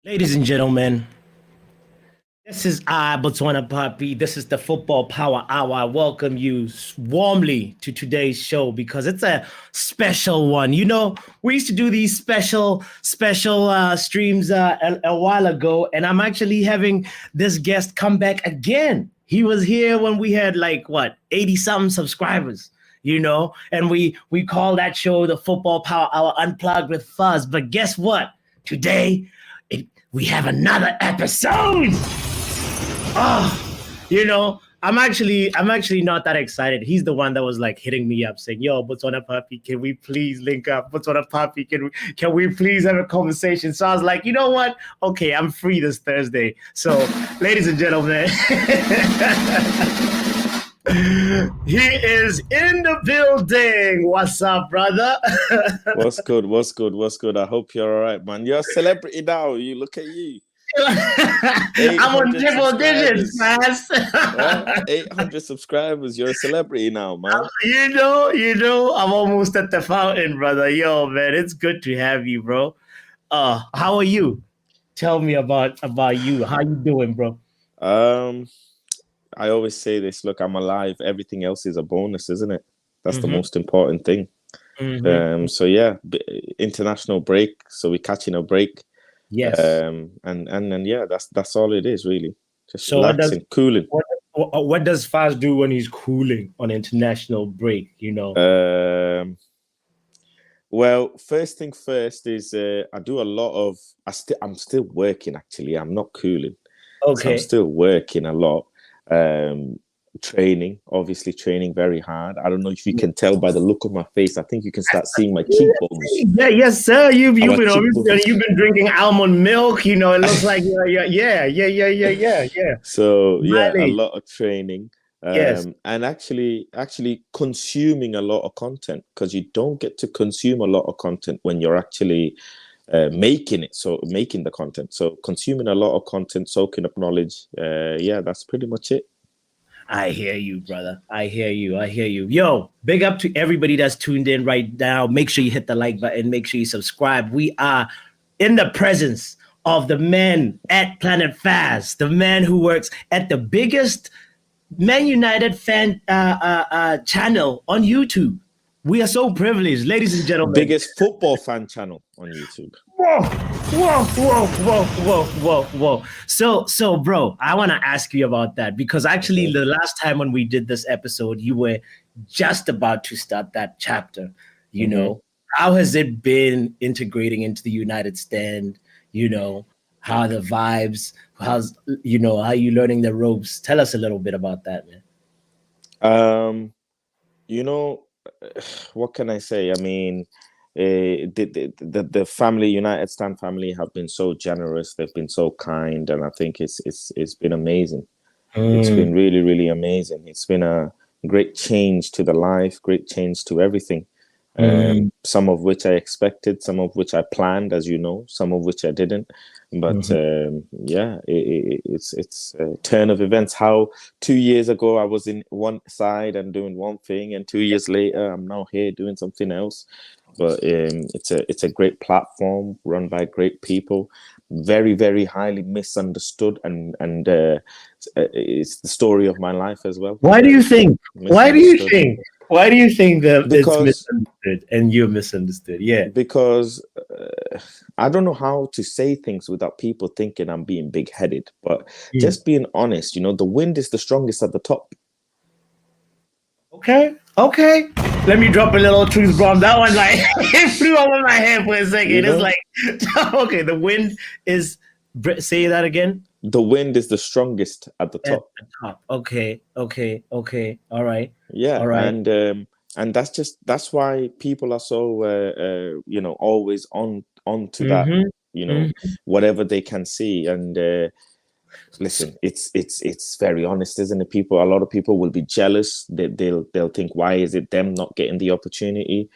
Ladies and gentlemen, this is botswanapapi. This is the Football Power Hour. I welcome you warmly to today's show because it's a special one. You know, we used to do these special streams a while ago, and I'm actually having this guest come back again. He was here when we had 80-something subscribers. You know, and we call that show the Football Power Hour Unplugged with Fuzz. But guess what? Today, we have another episode. I'm actually not that excited. He's the one that was hitting me up saying, "Yo, botswanapapi, can we please link up? Botswanapapi, can we please have a conversation?" So I was like, you know what? Okay, I'm free this Thursday. So, ladies and gentlemen, he is in the building. What's up, brother? What's good? I hope you're all right, man. You're a celebrity now. You look at you. I'm on triple digits, man. 800 subscribers. You're a celebrity now, man. You know, I'm almost at the fountain, brother. Yo, man, it's good to have you, bro. How are you? Tell me about you. How you doing, bro? I always say this. Look, I'm alive. Everything else is a bonus, isn't it? That's the most important thing. So yeah, international break. So we're catching a break. Yes. And yeah, that's all it is really. Just relaxing, cooling. What does Faz do when he's cooling on international break? You know. Well, first thing first is I do a lot of. I'm still working actually. I'm not cooling. Okay. So I'm still working a lot. Training very hard. I don't know if you can tell by the look of my face. I think you can start seeing my cheekbones. Yeah, yes, sir. You've been drinking almond milk. You know, it looks like yeah. So yeah, a lot of training. Yes, and actually consuming a lot of content, because you don't get to consume a lot of content when you're actually making the content. So consuming a lot of content, soaking up knowledge. Yeah, that's pretty much it. I hear you, brother. I hear you. Yo, big up to everybody that's tuned in right now. Make sure you hit the like button. Make sure you subscribe. We are in the presence of the man at Planet Fast, the man who works at the biggest Man United fan channel on YouTube. We are so privileged, ladies and gentlemen. Biggest football fan channel on YouTube. Whoa. So, bro, I want to ask you about that, because actually the last time when we did this episode, you were just about to start that chapter. You know, how has it been integrating into the United stand? You know, how are the vibes? How are you learning the ropes? Tell us a little bit about that, man. What can I say? I mean, the family, United Stand family, have been so generous. They've been so kind, and I think it's been amazing. It's been really, really amazing. It's been a great change to the life, great change to everything. Some of which I expected, some of which I planned, as you know, some of which I didn't. But yeah, it's a turn of events. How 2 years ago I was in one side and doing one thing, and 2 years later I'm now here doing something else. But it's a great platform run by great people, very, very highly misunderstood, and it's the story of my life as well. Why do you think that it's misunderstood and you're misunderstood? Yeah, because I don't know how to say things without people thinking I'm being big-headed, but just being honest, you know, the wind is the strongest at the top. Okay. Let me drop a little truth bomb. That one it flew over my head for a second. It's like, okay, the wind is. Say that again. The wind is the strongest at the top. Okay. All right. Yeah. All right. And that's why people are so always on to that. You know, whatever they can see. And listen, it's very honest, isn't it? A lot of people will be jealous. They'll think, why is it them not getting the opportunity?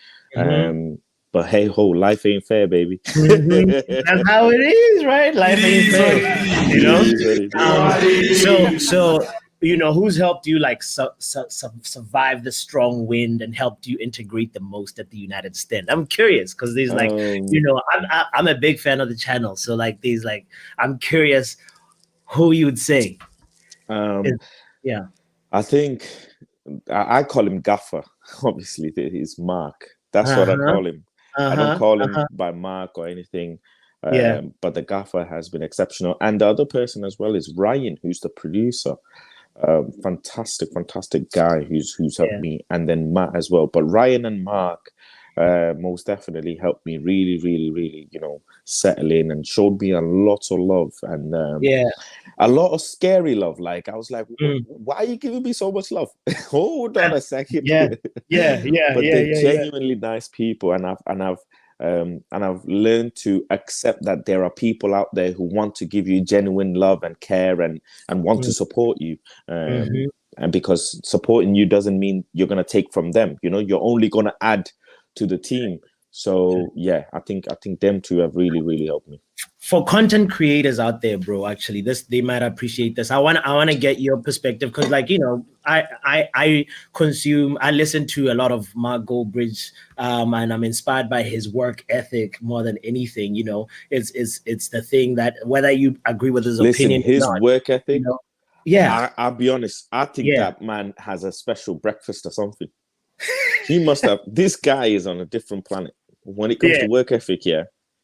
But hey ho, life ain't fair, baby. That's how it is, right? Life ain't fair, you know. who's helped you like survive the strong wind and helped you integrate the most at the United stand? I'm curious because there's like, I'm a big fan of the channel. So like there's like, I'm curious who you would say. Yeah. I think I call him Gaffer. Obviously, he's Mark. That's what I call him. I don't call him by Mark or anything. But the Gaffer has been exceptional. And the other person as well is Ryan, who's the producer. Fantastic guy who's helped me. And then Matt as well. But Ryan and Mark most definitely helped me really, settle in and showed me a lot of love and a lot of scary love. Like I was like, why are you giving me so much love? Hold on a second. But they're genuinely nice people, and I've learned to accept that there are people out there who want to give you genuine love and care and want to support you. And because supporting you doesn't mean you're going to take from them. You're only going to add to the team. So I think them two have really helped me. For content creators out there, bro, actually, they might appreciate this. I want to get your perspective because, like, I listen to a lot of Mark Goldbridge, and I'm inspired by his work ethic more than anything. It's the thing that whether you agree with his opinion, his or not, work ethic. I'll be honest. I think that man has a special breakfast or something. He must have. This guy is on a different planet when it comes to work ethic.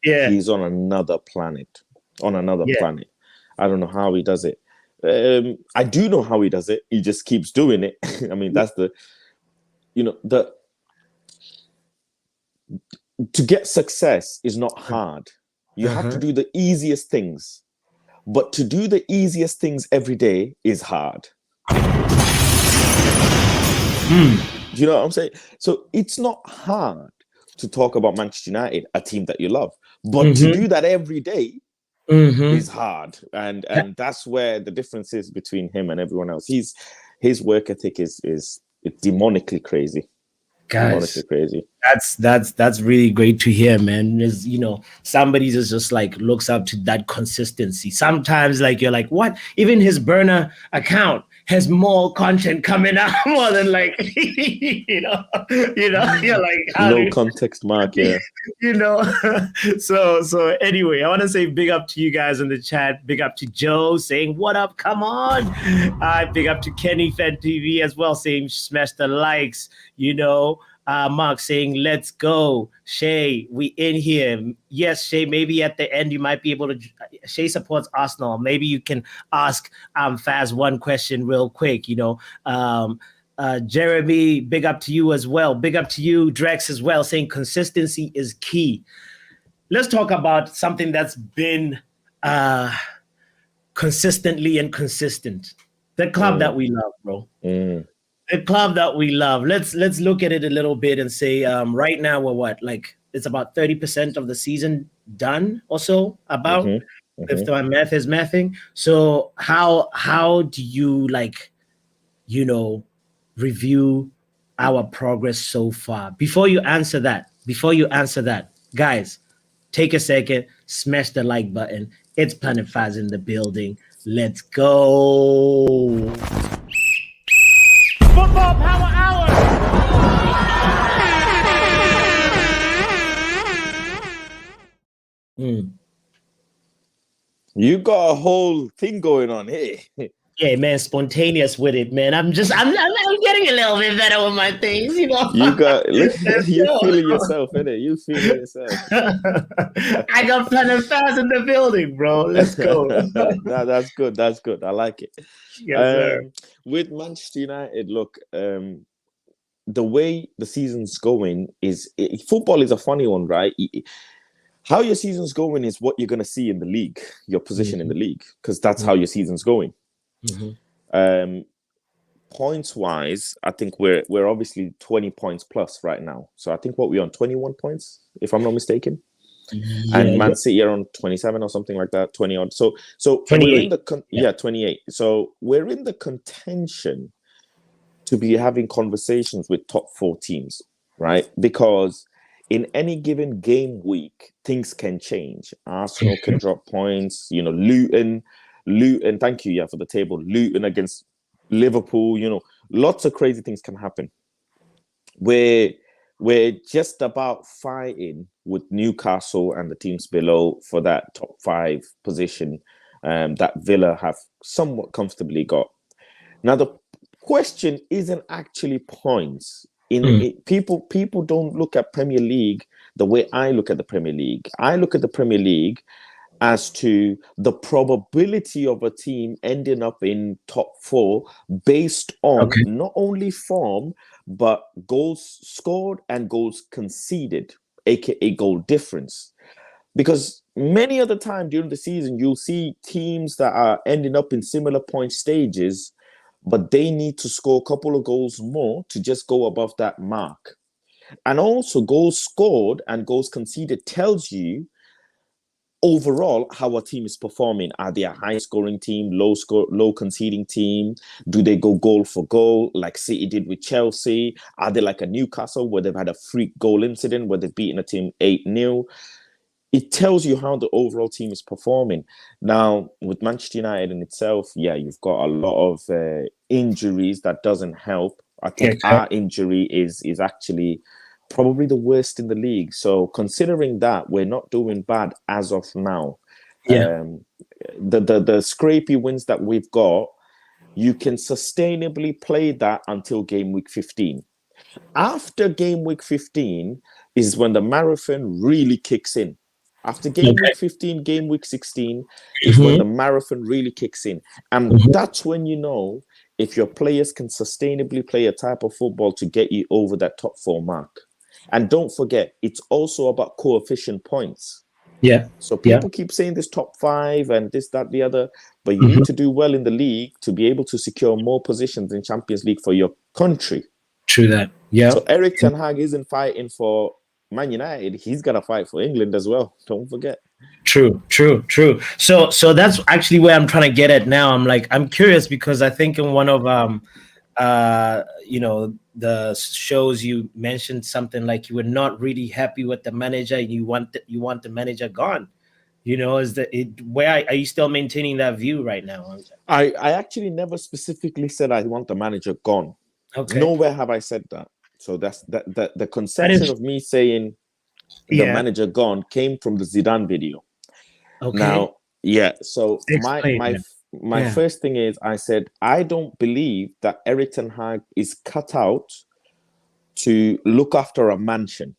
He's on another planet. Planet. I don't know how he does it. I do know how he does it. He just keeps doing it. I mean, that's to get success is not hard. You have to do the easiest things, but to do the easiest things every day is hard. You know what I'm saying? So it's not hard to talk about Manchester United, a team that you love, but to do that every day is hard, and that's where the difference is between him and everyone else. His work ethic is demonically crazy. Guys, that's really great to hear, man. Somebody just like looks up to that consistency. Sometimes like you're like, what? Even his burner account has more content coming out more than like you're like no context mark, So anyway, I want to say big up to you guys in the chat. Big up to Joe saying what up, come on. Big up to Kenny Fan TV as well saying smash the likes. Mark saying, let's go. Shay, we in here. Yes, Shay, maybe at the end you might be able to. Shay supports Arsenal. Maybe you can ask Faz one question real quick. Jeremy, big up to you as well. Big up to you, Drex, as well, saying consistency is key. Let's talk about something that's been consistently inconsistent. The club that we love, bro. The club that we love. Let's look at it a little bit and say right now we're what, like it's about 30% of the season done or so, about if my math is mathing. So how do you review our progress so far? Before you answer that, guys, take a second, smash the like button. It's Planet Faz in the building. Let's go. Football Power Hour. You got a whole thing going on here. Yeah, man, spontaneous with it, man. I'm getting a little bit better with my things, You feeling yourself, innit? You feeling yourself. I got Planet Faz in the building, bro. Let's go. That's good. That's good. I like it. Yes, sir. With Manchester United, look, the way the season's going football is a funny one, right? How your season's going is what you're going to see in the league, your position in the league, because that's how your season's going. Points wise, I think we're obviously 20 points plus right now. So I think we're on 21 points, if I'm not mistaken. And Man City are on 27 or something like that, 20 odd. So 28. We're in the 28. So we're in the contention to be having conversations with top 4 teams, right? Because in any given game week, things can change. Arsenal can drop points. Luton. Thank you, for the table. Luton against Liverpool, lots of crazy things can happen. We're just about fighting with Newcastle and the teams below for that top 5 position that Villa have somewhat comfortably got. Now, the question isn't actually points. People don't look at Premier League the way I look at the Premier League. I look at the Premier League as to the probability of a team ending up in top 4 based on not only form, but goals scored and goals conceded, aka goal difference. Because many other time during the season, you'll see teams that are ending up in similar point stages, but they need to score a couple of goals more to just go above that mark. And also goals scored and goals conceded tells you overall how a team is performing. Are they a high scoring team, low conceding team? Do they go goal for goal like City did with Chelsea? Are they like a Newcastle where they've had a freak goal incident where they've beaten a team 8-0? It tells you how the overall team is performing. Now, with Manchester United in itself, you've got a lot of injuries that doesn't help. I think our injury is actually probably the worst in the league. So considering that, we're not doing bad as of now. The scrapey wins that we've got, you can sustainably play that until game week 15. After game week 15 is when the marathon really kicks in. After game week 15, game week 16 is when the marathon really kicks in. And that's when you know if your players can sustainably play a type of football to get you over that top 4 mark. And don't forget, it's also about coefficient points. Yeah. So people keep saying this top 5 and this, that, the other, but you need to do well in the league to be able to secure more positions in Champions League for your country. True that. Yeah. So Erik ten Hag isn't fighting for Man United. He's got to fight for England as well. Don't forget. True. So that's actually where I'm trying to get at now. I'm curious because I think in one of the shows you mentioned something like you were not really happy with the manager and you want the manager gone. Are you still maintaining that view right now? I actually never specifically said I want the manager gone. Okay. Nowhere have I said that. So that's the conception of me saying the manager gone came from the Zidane video. Okay. Now, so my first thing is I said I don't believe that Erik ten Hag is cut out to look after a mansion.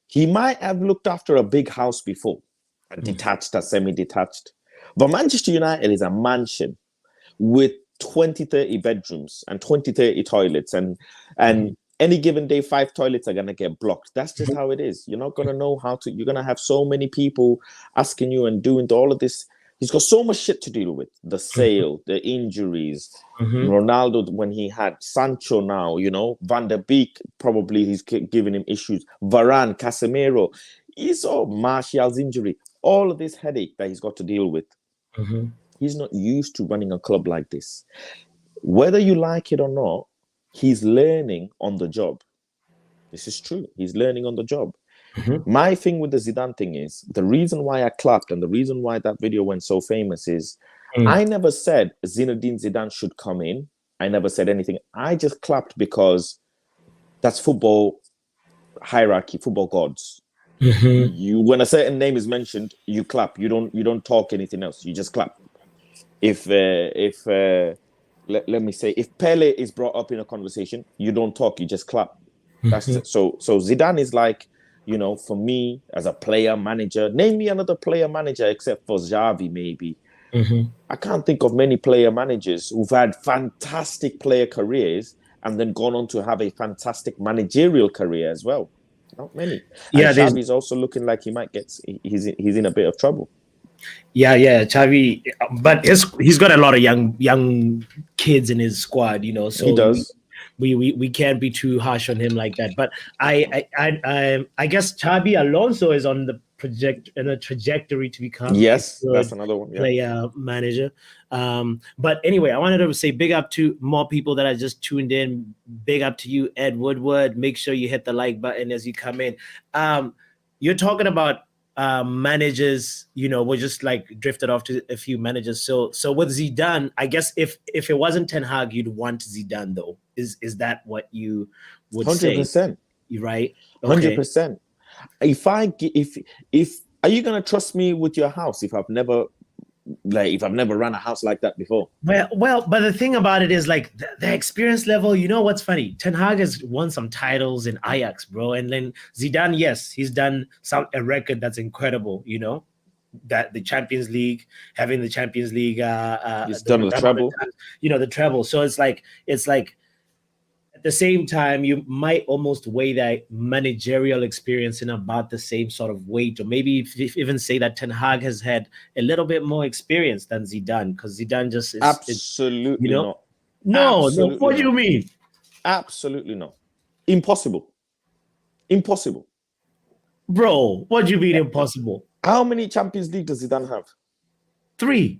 He might have looked after a big house before, a detached, a semi-detached. But Manchester United is a mansion with 20-30 bedrooms and 20-30 toilets, and any given day 5 toilets are gonna get blocked. That's just how it is. You're not gonna know how to. You're gonna have so many people asking you and doing all of this. He's got so much shit to deal with. The sale, the injuries, Ronaldo when he had Sancho now, Van der Beek, probably he's giving him issues. Varane, Casemiro, he saw Martial's injury. All of this headache that he's got to deal with. He's not used to running a club like this. Whether you like it or not, he's learning on the job. This is true. He's learning on the job. My thing with the Zidane thing is the reason why I clapped and the reason why that video went so famous is I never said Zinedine Zidane should come in. I never said anything. I just clapped because that's football hierarchy, football gods. When a certain name is mentioned, you clap. You don't talk anything else. You just clap. Let me say, if Pele is brought up in a conversation, you don't talk. You just clap. That's so Zidane is like, for me as a player manager, name me another player manager except for Xavi, maybe. I can't think of many player managers who've had fantastic player careers and then gone on to have a fantastic managerial career as well. Not many. And Xavi's also looking like he might he's in a bit of trouble. Yeah, Xavi, but he's got a lot of young kids in his squad, So he does. We can't be too harsh on him like that. But I guess Xabi Alonso is on the trajectory to become that's another one. Player manager. But anyway, I wanted to say big up to more people that are just tuned in. Big up to you, Ed Woodward. Make sure you hit the like button as you come in. You're talking about managers, were just like drifted off to a few managers. So with Zidane, I guess if it wasn't Ten Hag, you'd want Zidane though. Is that what you would say? 100%. You right? Okay. 100%. If are you gonna trust me with your house if I've never run a house like that before? Well, but the thing about it is like the experience level. You know what's funny? Ten Hag has won some titles in Ajax, bro, and then Zidane, yes, he's done a record that's incredible. That the Champions League, having the Champions League, he's done the treble. The treble. So it's like at the same time, you might almost weigh that managerial experience in about the same sort of weight, or maybe even say that Ten Hag has had a little bit more experience than Zidane, because Zidane just is absolutely not. No. What do you mean? Absolutely not. Impossible, bro. What do you mean impossible? How many Champions League does Zidane have? 3.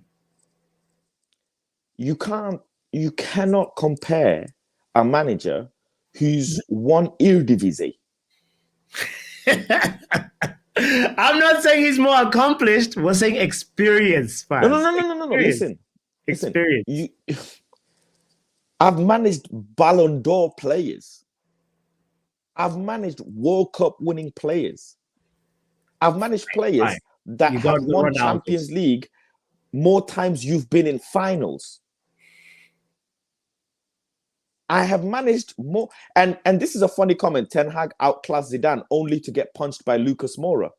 You cannot compare a manager who's won Eredivisie. I'm not saying he's more accomplished. We're saying experience. No. Listen. Experience. I've managed Ballon d'Or players. I've managed World Cup winning players. I've managed players that have won Champions League more times you've been in finals. I have managed more, and this is a funny comment. Ten Hag outclassed Zidane only to get punched by Lucas Moura.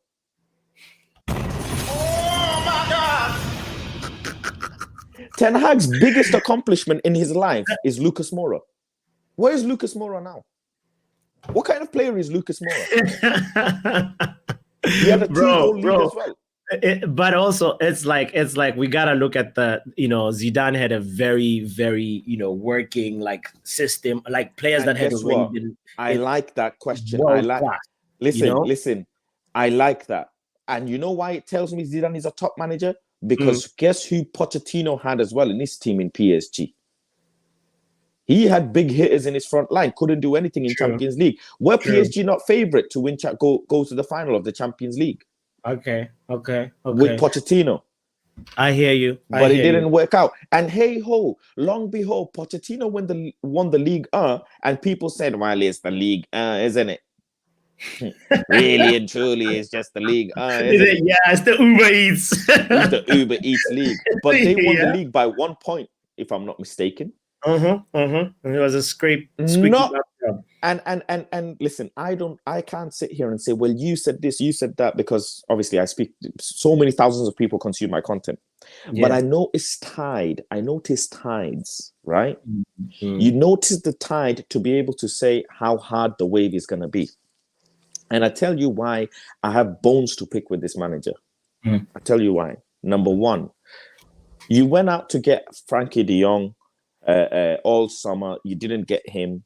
Oh my God! Ten Hag's biggest accomplishment in his life is Lucas Moura. Where is Lucas Moura now? What kind of player is Lucas Moura? He had a 2-goal lead as well. But also, it's like we gotta look at the Zidane had a very, very working like system, like players that had already been. I like that question. Class, listen. I like that, and you know why it tells me Zidane is a top manager? Because guess who Pochettino had as well in his team in PSG? He had big hitters in his front line, couldn't do anything in Champions League. Were PSG not favorite to win go to the final of the Champions League? Okay. With Pochettino. I hear you. But it didn't work out. And hey ho, long behold, Pochettino won the League and people said, well, it's the League isn't it? Really and truly, it's just the League Yeah, it's the Uber Eats. It's the Uber Eats League. But they won the league by 1 point, if I'm not mistaken. It was a squeaky and listen, I can't sit here and say, well, you said this, you said that, because obviously I speak, so many thousands of people consume my content. But I notice tides, right? You notice the tide to be able to say how hard the wave is going to be. And I tell you why I have bones to pick with this manager. I tell you why. Number one, you went out to get Frankie de Jong all summer. You didn't get him.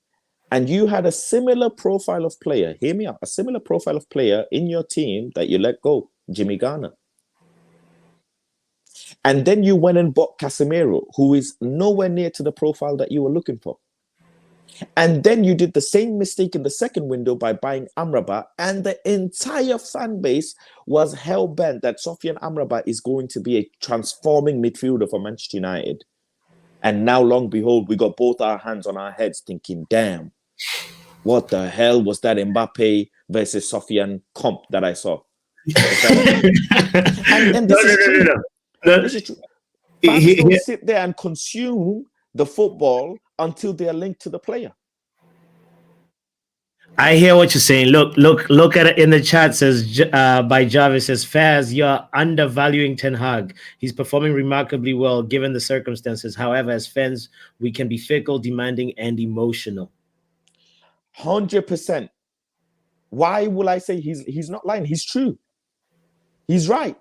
And you had a similar profile of player, hear me out, a similar profile of player in your team that you let go, Jimmy Garner. And then you went and bought Casemiro, who is nowhere near to the profile that you were looking for. And then you did the same mistake in the second window by buying Amrabat, and the entire fan base was hell-bent that Sofian Amrabat is going to be a transforming midfielder for Manchester United. And now, long behold, we got both our hands on our heads thinking, damn, what the hell was that Mbappe versus Sofian comp that I saw? and this is true. This is true. Fans don't sit there and consume the football until they are linked to the player. I hear what you're saying. Look at it in the chat. Says by Jarvis, says Faz, you're undervaluing Ten Hag. He's performing remarkably well given the circumstances. However, as fans, we can be fickle, demanding, and emotional. 100%. Why will I say he's not lying? He's true. He's right.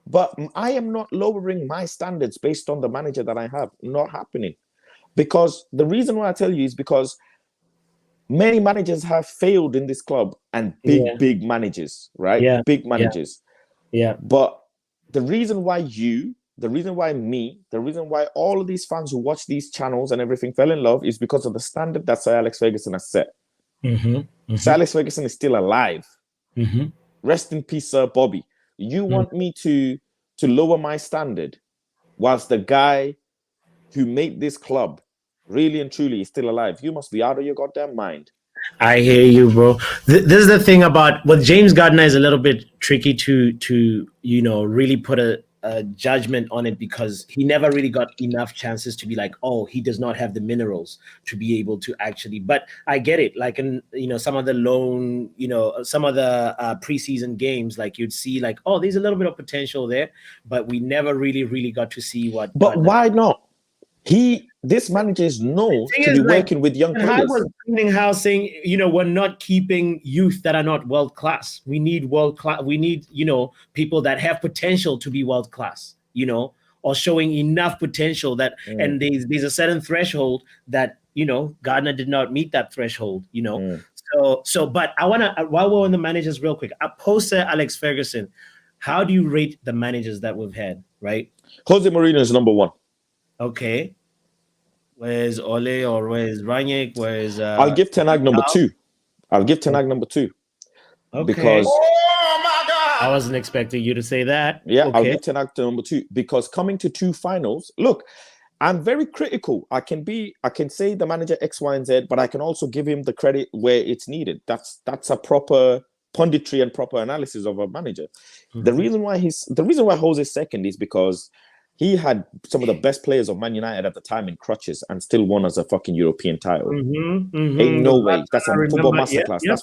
But I am not lowering my standards based on the manager that I have. Not happening. Because the reason why I tell you is because many managers have failed in this club, and big managers, right? Yeah. Big managers. Yeah. But the reason why the reason why me, the reason why all of these fans who watch these channels and everything fell in love is because of the standard that Sir Alex Ferguson has set. Sir Alex Ferguson is still alive. Rest in peace, Sir Bobby. You want me to lower my standard whilst the guy who made this club really and truly is still alive? You must be out of your goddamn mind. I hear you, bro. This is the thing about with James Gardner is a little bit tricky to really put a judgment on it, because he never really got enough chances to be like, oh, he does not have the minerals to be able to actually. But I get it. Like in some of the some of the preseason games, like you'd see like, oh, there's a little bit of potential there, but we never really got to see what. But Gardner. why not? This manager is known to be working with young players. I was cleaning house saying, we're not keeping youth that are not world class. We need world class. We need, people that have potential to be world class, or showing enough potential that, and there's a certain threshold that, Gardner did not meet that threshold, So, but I want to, while we're on the managers real quick, post Alex Ferguson, how do you rate the managers that we've had, right? Jose Mourinho is number 1. Okay. Where's Ole, or where's Ranić? Where's I'll give Ten Hag number 2. Okay. Because my God, I wasn't expecting you to say that. Yeah, okay. I'll give Ten Hag to number 2 because coming to 2 finals. Look, I'm very critical. I can say the manager X, Y, and Z, but I can also give him the credit where it's needed. That's a proper punditry and proper analysis of a manager. Mm-hmm. The reason why Jose's second is because he had some of the best players of Man United at the time in crutches and still won as a fucking European title. Ain't no way. That's a football masterclass. Yeah.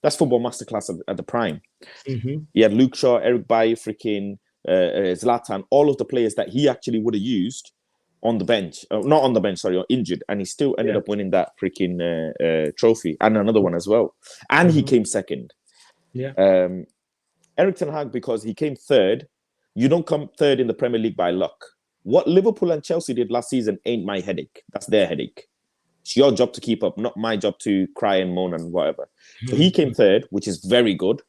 That's football masterclass at the prime. He had Luke Shaw, Eric Bailly, freaking Zlatan, all of the players that he actually would have used on the bench. Not on the bench, sorry, or injured. And he still ended up winning that freaking trophy and another one as well. And he came second. Yeah. Erik ten Hag, because he came third. You don't come third in the Premier League by luck. What Liverpool and Chelsea did last season ain't my headache. That's their headache. It's your job to keep up, not my job to cry and moan and whatever. So he came third, which is very good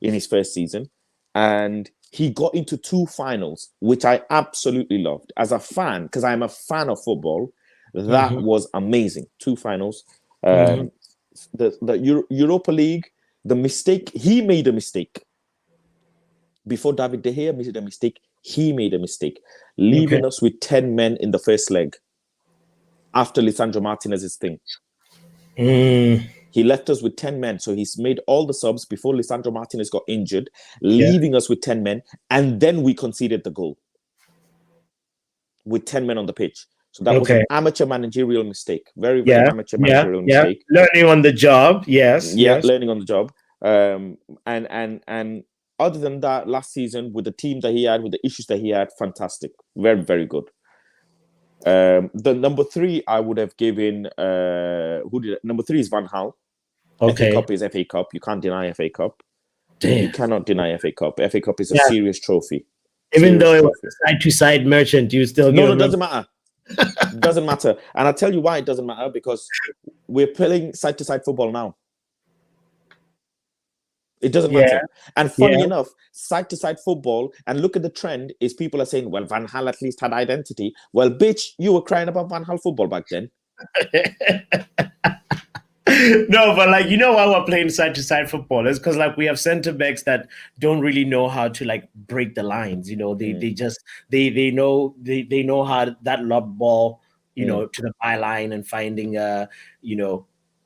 in his first season. And he got into 2 finals, which I absolutely loved. As a fan, because I'm a fan of football, that was amazing. 2 finals. The Europa League, he made a mistake. Before David De Gea made a mistake, he made a mistake, leaving us with 10 men in the first leg after Lisandro Martinez's thing. He left us with 10 men. So he's made all the subs before Lisandro Martinez got injured, leaving us with 10 men. And then we conceded the goal with 10 men on the pitch. So that was an amateur managerial mistake. Very, very amateur managerial mistake. Learning on the job. Yes. Learning on the job. And other than that, last season, with the team that he had, with the issues that he had, fantastic. Very, very good. The number 3, I would have given... Number 3 is Van Gaal. FA Cup is FA Cup. You can't deny FA Cup. Damn. You cannot deny FA Cup. FA Cup is a serious trophy. Even though it was a side-to-side merchant, you still... No, it doesn't matter. It doesn't matter. And I'll tell you why it doesn't matter. Because we're playing side-to-side football now. It doesn't matter. And funny enough, side-to-side football, and look at the trend, is people are saying, well, Van Gaal at least had identity. Well, bitch, you were crying about Van Gaal football back then. No, but like, why we're playing side-to-side football is because like we have center-backs that don't really know how to like break the lines. They know how that lob ball, to the byline and finding a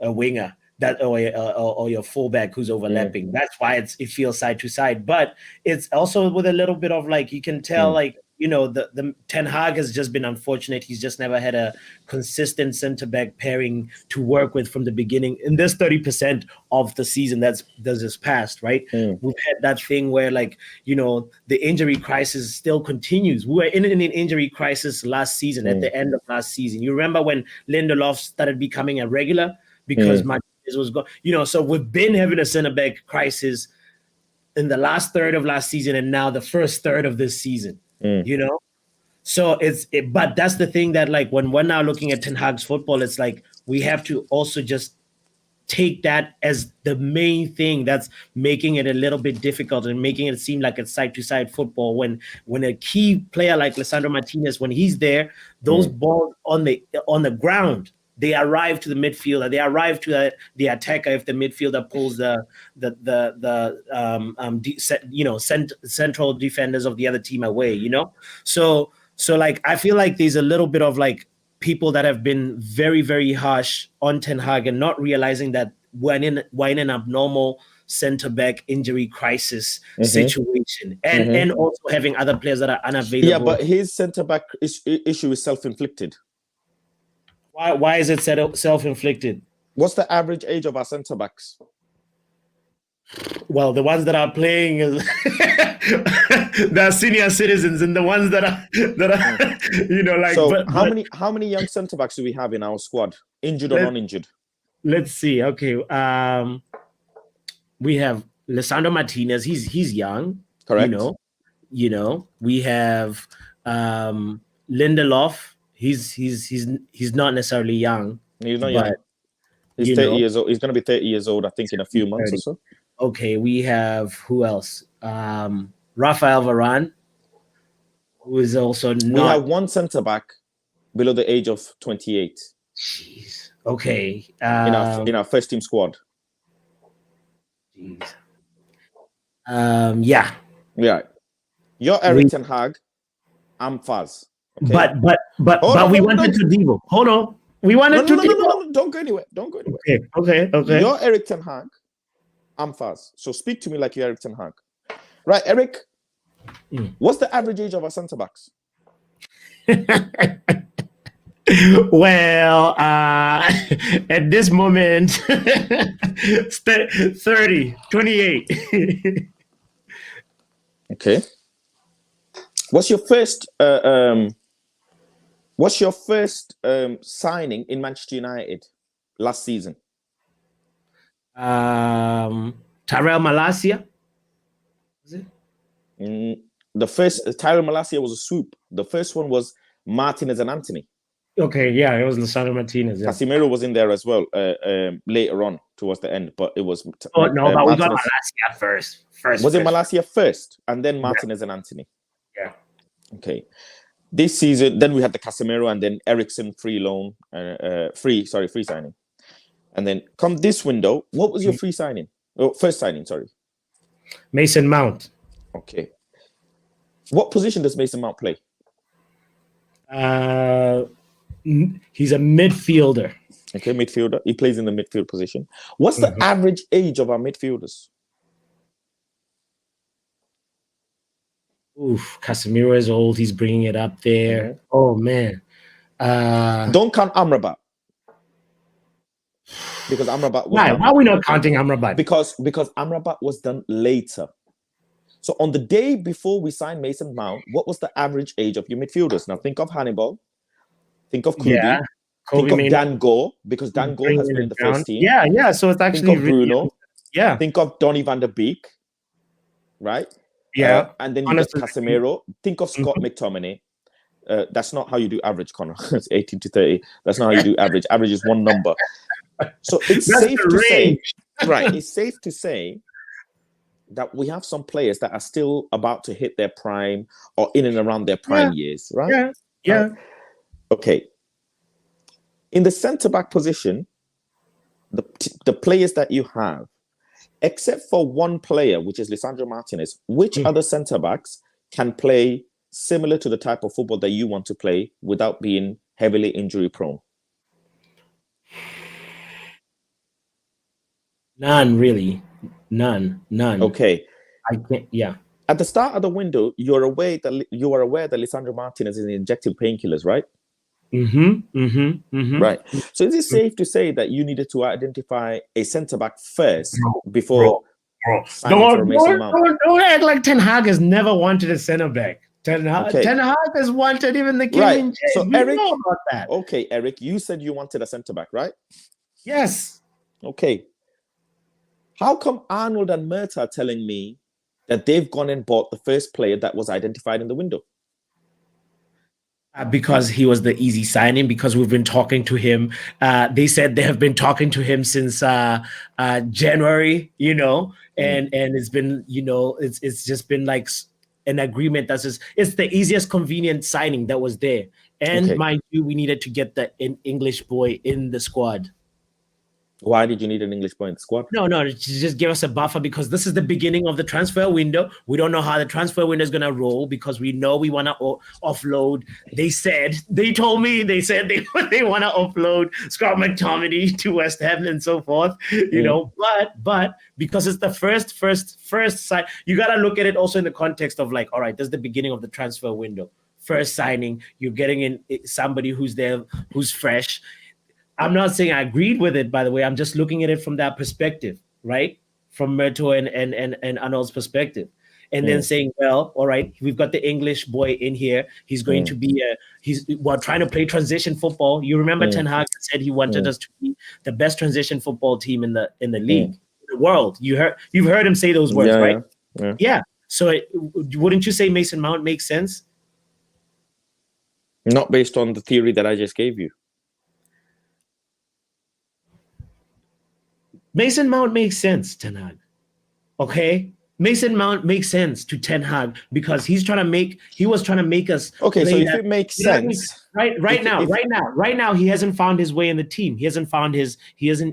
winger. That or your fullback who's overlapping. That's why it feels side to side. But it's also with a little bit of like, you can tell like, the Ten Hag has just been unfortunate. He's just never had a consistent center back pairing to work with from the beginning. In this 30% of the season that's past, right? We've had that thing where like, the injury crisis still continues. We were in an injury crisis last season, at the end of last season. You remember when Lindelof started becoming a regular because was going, so we've been having a center back crisis in the last third of last season and now the first third of this season, So but that's the thing that like when we're now looking at Ten Hag's football, it's like we have to also just take that as the main thing that's making it a little bit difficult and making it seem like it's side-to-side football when a key player like Lisandro Martinez, when he's there, those balls on the ground, they arrive to the midfielder, they arrive to the attacker if the midfielder pulls central defenders of the other team away, you know. So like I feel like there's a little bit of like people that have been very, very harsh on Ten Hag and not realizing that we're in an abnormal center-back injury crisis situation, and also having other players that are unavailable. Yeah, but his center-back issue is self-inflicted. Why is it self-inflicted? What's the average age of our centre-backs? Well, the ones that are playing they're senior citizens, and the ones that are you know, like. So how many young centre-backs do we have in our squad, injured or non-injured? Let's see. Okay, we have Lisandro Martinez. He's young. Correct. You know. We have Lindelof. He's not necessarily young. He's not young. He's 30 years old. He's going to be 30 years old, I think, in a few months or so. Okay, we have who else? Rafael Varane, who is also not. We have one centre back below the age of 28. Jeez. Okay. In our first team squad. Jeez. Yeah. Yeah. You're Eric Ten Hag. I'm Faz. Okay? But we wanted to Devo. Hold on. We wanted to Devo. No. Don't go anywhere. Okay. You're Eric Ten Hag. I'm Faz. So speak to me like you're Eric Ten Hag. Right, Eric? What's the average age of our centre-backs? Well, at this moment, 30, 28. Okay. What's your first signing in Manchester United last season? Tyrell Malacia. Was it? The first Tyrell Malacia was a swoop. The first one was Martinez and Anthony. Okay, yeah, it was Lisandro Martinez. Yeah. Casemiro was in there as well later on towards the end, but it was. But we got Malacia first. Was it Malacia first, and then Martinez and Anthony? Yeah. Okay. This season, then we had the Casemiro, and then Eriksen free signing. And then come this window, what was your free signing? Oh, first signing, sorry. Mason Mount. Okay. What position does Mason Mount play? He's a midfielder. Okay, midfielder. He plays in the midfield position. What's the average age of our midfielders? Oof, Casemiro is old. He's bringing it up there. Oh, man. Don't count Amrabat. Because Amrabat was why are we not counting Amrabat? Because Amrabat was done later. So on the day before we signed Mason Mount, what was the average age of your midfielders? Now think of Hannibal. Think of Kobe. Yeah. Think of Dan Gore, because Dan Gore has been in the first team. Yeah. So it's actually think of Bruno. Yeah. Think of Donny van der Beek. Right? Yeah. And then you got Casemiro. Think of Scott McTominay. That's not how you do average, Connor. It's 18 to 30. That's not how you do average. Average is one number. So it's safe to say, right? It's safe to say that we have some players that are still about to hit their prime or in and around their prime years, right? Yeah. Right? Okay. In the centre-back position, the players that you have, except for one player, which is Lisandro Martinez, which other centre-backs can play similar to the type of football that you want to play without being heavily injury-prone? None, really. None. Okay. I can't. Yeah. At the start of the window, you are aware that Lisandro Martinez is injecting painkillers, right? Right. So is it safe to say that you needed to identify a centre back first before don't act like Ten Hag has never wanted a centre back. Ten Hag has wanted even the King. So we Eric, know about that. Okay, Eric, you said you wanted a centre back, right? Yes. Okay. How come Arnold and Murta are telling me that they've gone and bought the first player that was identified in the window? Because he was the easy signing, because we've been talking to him. They said they have been talking to him since January, and it's been, it's just been like an agreement that's just, it's the easiest convenient signing that was there. And Okay. mind you, we needed to get the English boy in the squad. Why did you need an English boy in the squad? No, just give us a buffer because this is the beginning of the transfer window. We don't know how the transfer window is going to roll because we know we want to offload. They said they want to offload Scott McTominay to West Ham and so forth, you know. But because it's the first sign, you got to look at it also in the context of like, all right, this is the beginning of the transfer window. First signing, you're getting in somebody who's there, who's fresh. I'm not saying I agreed with it, by the way. I'm just looking at it from that perspective, right? From Murto and Arnold's perspective. And then saying, well, all right, we've got the English boy in here. He's going to be trying to play transition football. You remember Ten Hag said he wanted us to be the best transition football team in the league, in the world. You've heard him say those words, right? Yeah. So wouldn't you say Mason Mount makes sense? Not based on the theory that I just gave you. Mason Mount makes sense, Ten Hag. Okay? Mason Mount makes sense to Ten Hag because he was trying to make us. Okay, so if it makes sense. Right now, he hasn't found his way in the team. He hasn't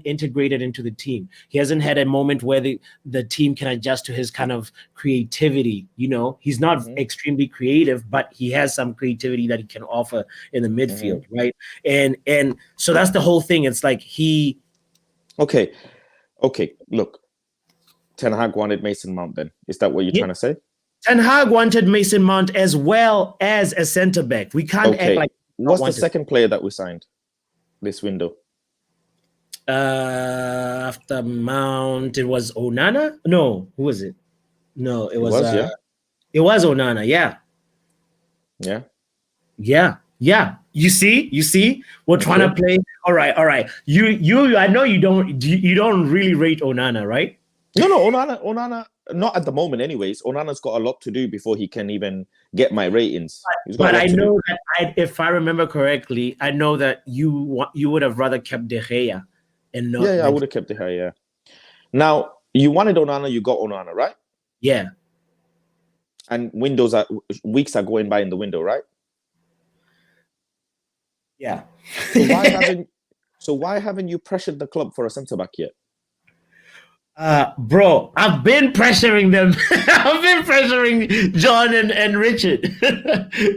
integrated into the team. He hasn't had a moment where the team can adjust to his kind of creativity. You know, he's not extremely creative, but he has some creativity that he can offer in the midfield, right? And so that's the whole thing. It's like he. Okay, look, Ten Hag wanted Mason Mount then. Is that what you're trying to say? Ten Hag wanted Mason Mount as well as a centre-back. We can't act like... What's the second player that we signed this window? After Mount, it was Onana? No, who was it? No, it was Onana, yeah. Yeah. You see, we're trying to play. All right. You. I know you don't really rate Onana, right? No, Onana. Not at the moment, anyways. Onana's got a lot to do before he can even get my ratings. But I know that if I remember correctly, I know that you would have rather kept De Gea and not. Yeah, I would have kept De Gea. Yeah. Now you wanted Onana, you got Onana, right? Yeah. And weeks are going by in the window, right? Yeah. So why haven't you pressured the club for a centre back yet? Bro, I've been pressuring them. I've been pressuring John and Richard.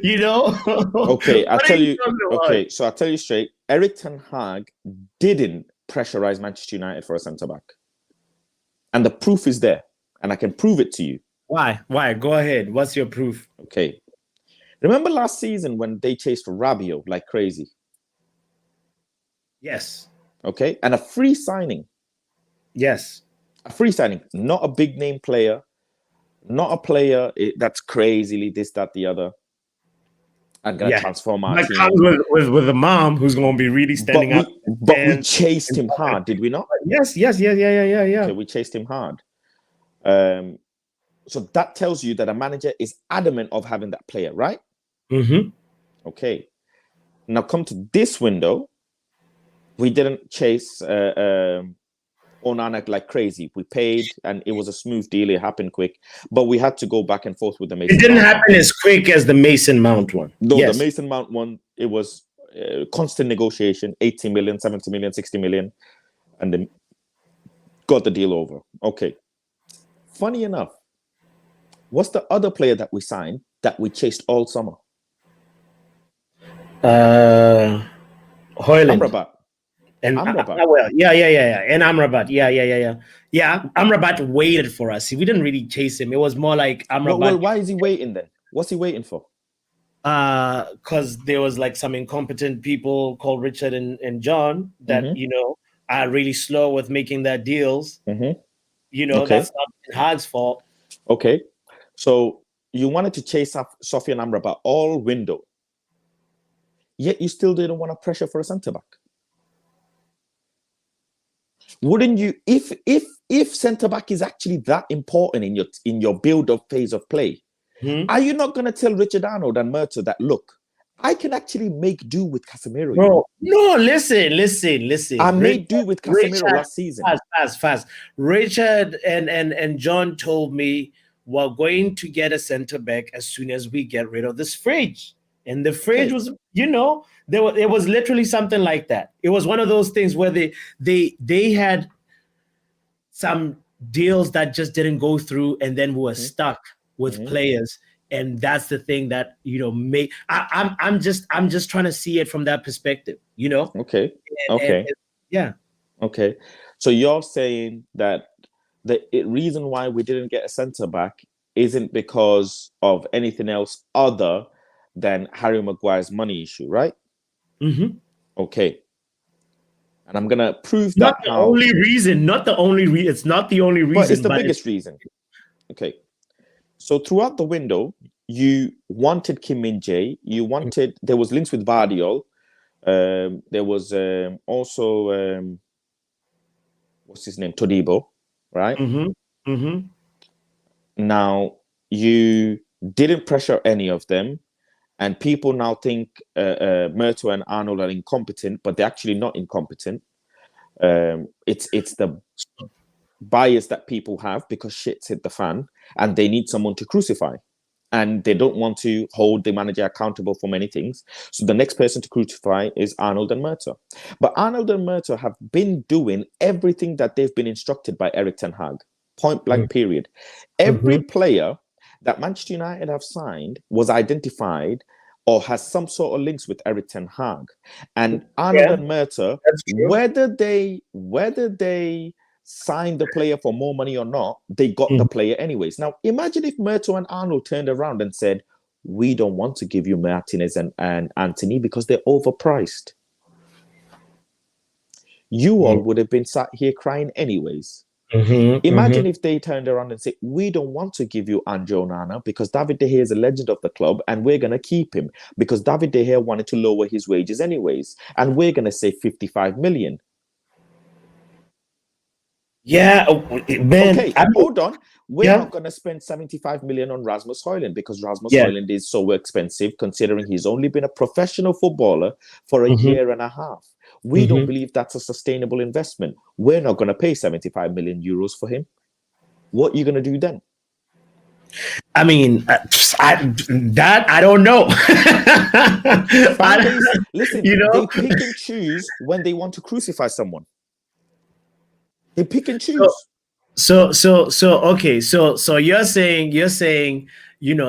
You know? Okay, I'll tell you. Okay, so I'll tell you straight. Erik ten Hag didn't pressurize Manchester United for a centre back. And the proof is there. And I can prove it to you. Why? Go ahead. What's your proof? Okay. Remember last season when they chased Rabiot like crazy? Yes. Okay. And a free signing. Yes. A free signing. Not a big name player. Not a player that's crazily this, that, the other. And going to transform our team. With a mom who's going to be really standing up. But we chased him hard, did we not? Yes. Yeah. Okay, we chased him hard. So that tells you that a manager is adamant of having that player, right? Mm-hmm. Okay. Now come to this window. We didn't chase Onana like crazy. We paid, and it was a smooth deal. It happened quick, but we had to go back and forth with the Mason. It didn't happen as quick as the Mason Mount one. No, the Mason Mount one, it was constant negotiation, 80 million, 70 million, 60 million, and then got the deal over. Okay. Funny enough, what's the other player that we signed that we chased all summer? Hoyland. Amrabat. And Amrabat. Yeah. And Amrabat. Yeah. Amrabat waited for us. We didn't really chase him. It was more like Amrabat. Well, why is he waiting then? What's he waiting for? Because there was like some incompetent people called Richard and John that are really slow with making their deals. That's not Hag's fault. Okay, so you wanted to chase Sofian Amrabat all window, yet you still didn't want to pressure for a centre back. Wouldn't you? If centre back is actually that important in your build-up phase of play, are you not going to tell Richard Arnold and Murto that look, I can actually make do with Casemiro? Bro, no, listen. I made do with Casemiro last season. Fast. Richard and John told me we're going to get a centre back as soon as we get rid of this fridge. And the fridge was, it was literally something like that. It was one of those things where they had some deals that just didn't go through, and then were stuck with players. And that's the thing that I'm just trying to see it from that perspective, Okay. Yeah. Okay. So you're saying that the reason why we didn't get a centre back isn't because of anything else other than Harry Maguire's money issue, right? Mm-hmm. Okay. And I'm gonna prove Not that the only reason. It's not the only reason, but it's the biggest reason. Okay. So throughout the window, you wanted Kim Min-jae. There was links with Vardiol. There was also what's his name, Todibo, right? Mm-hmm. Mm-hmm. Now you didn't pressure any of them, and people now think Murto and Arnold are incompetent, but they're actually not incompetent. It's the bias that people have because shit's hit the fan, and they need someone to crucify. And they don't want to hold the manager accountable for many things. So the next person to crucify is Arnold and Murto. But Arnold and Murto have been doing everything that they've been instructed by Erik ten Hag. Point blank, period. Every player that Manchester United have signed was identified or has some sort of links with Erik ten Hag. And Arnold and Murto, whether they signed the player for more money or not, they got the player anyways. Now, imagine if Murto and Arnold turned around and said, we don't want to give you Martinez and Anthony because they're overpriced. You all would have been sat here crying anyways. Imagine if they turned around and said, we don't want to give you Andre Onana because David De Gea is a legend of the club and we're going to keep him because David De Gea wanted to lower his wages anyways. And we're going to save 55 million. Yeah, man. Okay, hold on. We're not going to spend 75 million on Rasmus Højlund because Rasmus Højlund is so expensive considering he's only been a professional footballer for a year and a half. We don't believe that's a sustainable investment. We're not going to pay 75 million euros for him. What are you going to do then? I mean, I don't know. Listen, they pick and choose when they want to crucify someone. They pick and choose. Okay. So you're saying,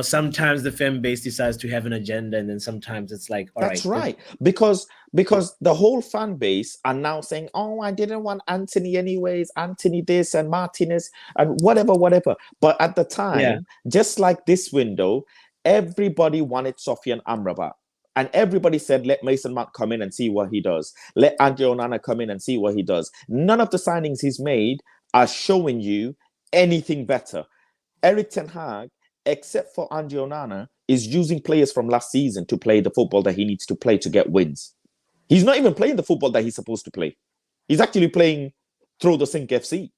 sometimes the fan base decides to have an agenda, and then sometimes it's like, all that's right. Because the whole fan base are now saying, oh, I didn't want Anthony anyways, Anthony this and Martinez and whatever. But at the time, just like this window, everybody wanted Sofian Amrabat. And everybody said, let Mason Mount come in and see what he does. Let Andre Onana come in and see what he does. None of the signings he's made are showing you anything better. Erik ten Hag, except for Andre Onana, is using players from last season to play the football that he needs to play to get wins. He's not even playing the football that he's supposed to play. He's actually playing throw the sink FC.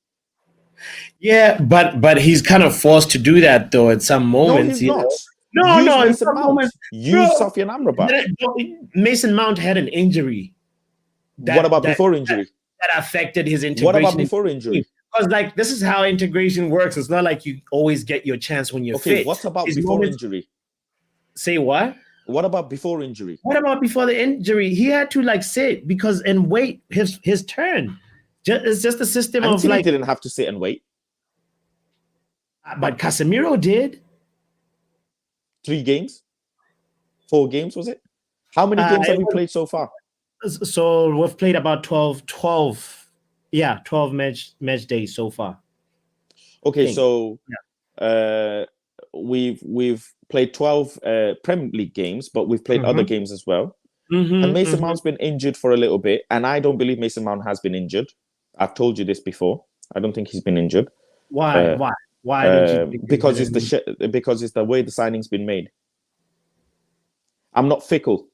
Yeah, but he's kind of forced to do that, though, at some moments. No, he's not. No, in some moments. Use Sofian Amrabat. Mason Mount had an injury. What about before injury? That affected his integration. What about before injury? Because this is how integration works. It's not like you always get your chance when you're fit. Okay, what about before injury? Say what? What about before injury? What about before the injury? He had to sit and wait his turn. It's just a system Anthony of didn't have to sit and wait. But Casemiro did. 3 games? 4 games, was it? How many games have we played so far? So we've played about 12 match days so far. Okay, so we've played 12 Premier League games, but we've played other games as well. And Mason Mount's been injured for a little bit, and I don't believe Mason Mount has been injured. I've told you this before. I don't think he's been injured. Why? Why? Because it's the way the signing's been made. I'm not fickle.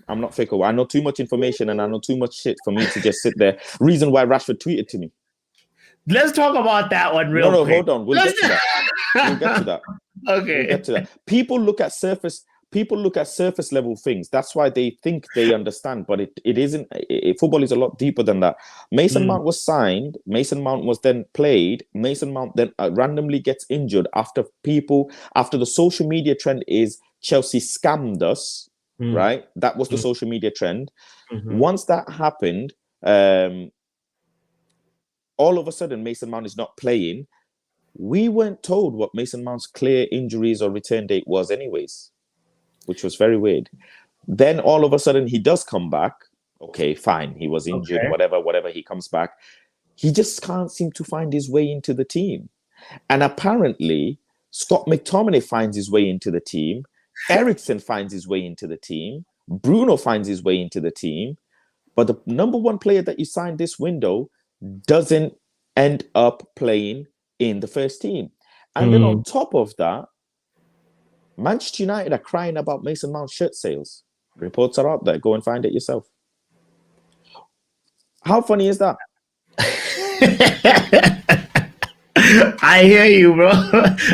I know too much information and I know too much shit for me to just sit there. Reason why Rashford tweeted to me. Let's talk about that one real quick. Hold on. We'll get to that. Okay. We'll get to that. People look at surface level things. That's why they think they understand, but it isn't. Football is a lot deeper than that. Mason Mount was signed. Mason Mount was then played. Mason Mount then randomly gets injured after the social media trend is Chelsea scammed us. right? That was the social media trend. Mm-hmm. Once that happened, all of a sudden Mason Mount is not playing. We weren't told what Mason Mount's clear injuries or return date was anyways, which was very weird. Then all of a sudden he does come back. Okay, fine. He was injured, whatever. He comes back. He just can't seem to find his way into the team. And apparently, Scott McTominay finds his way into the team. Eriksen finds his way into the team. Bruno finds his way into the team. But the number one player that you signed this window doesn't end up playing in the first team. And then on top of that, Manchester United are crying about Mason Mount shirt sales. Reports are out there. Go and find it yourself. How funny is that? I hear you, bro.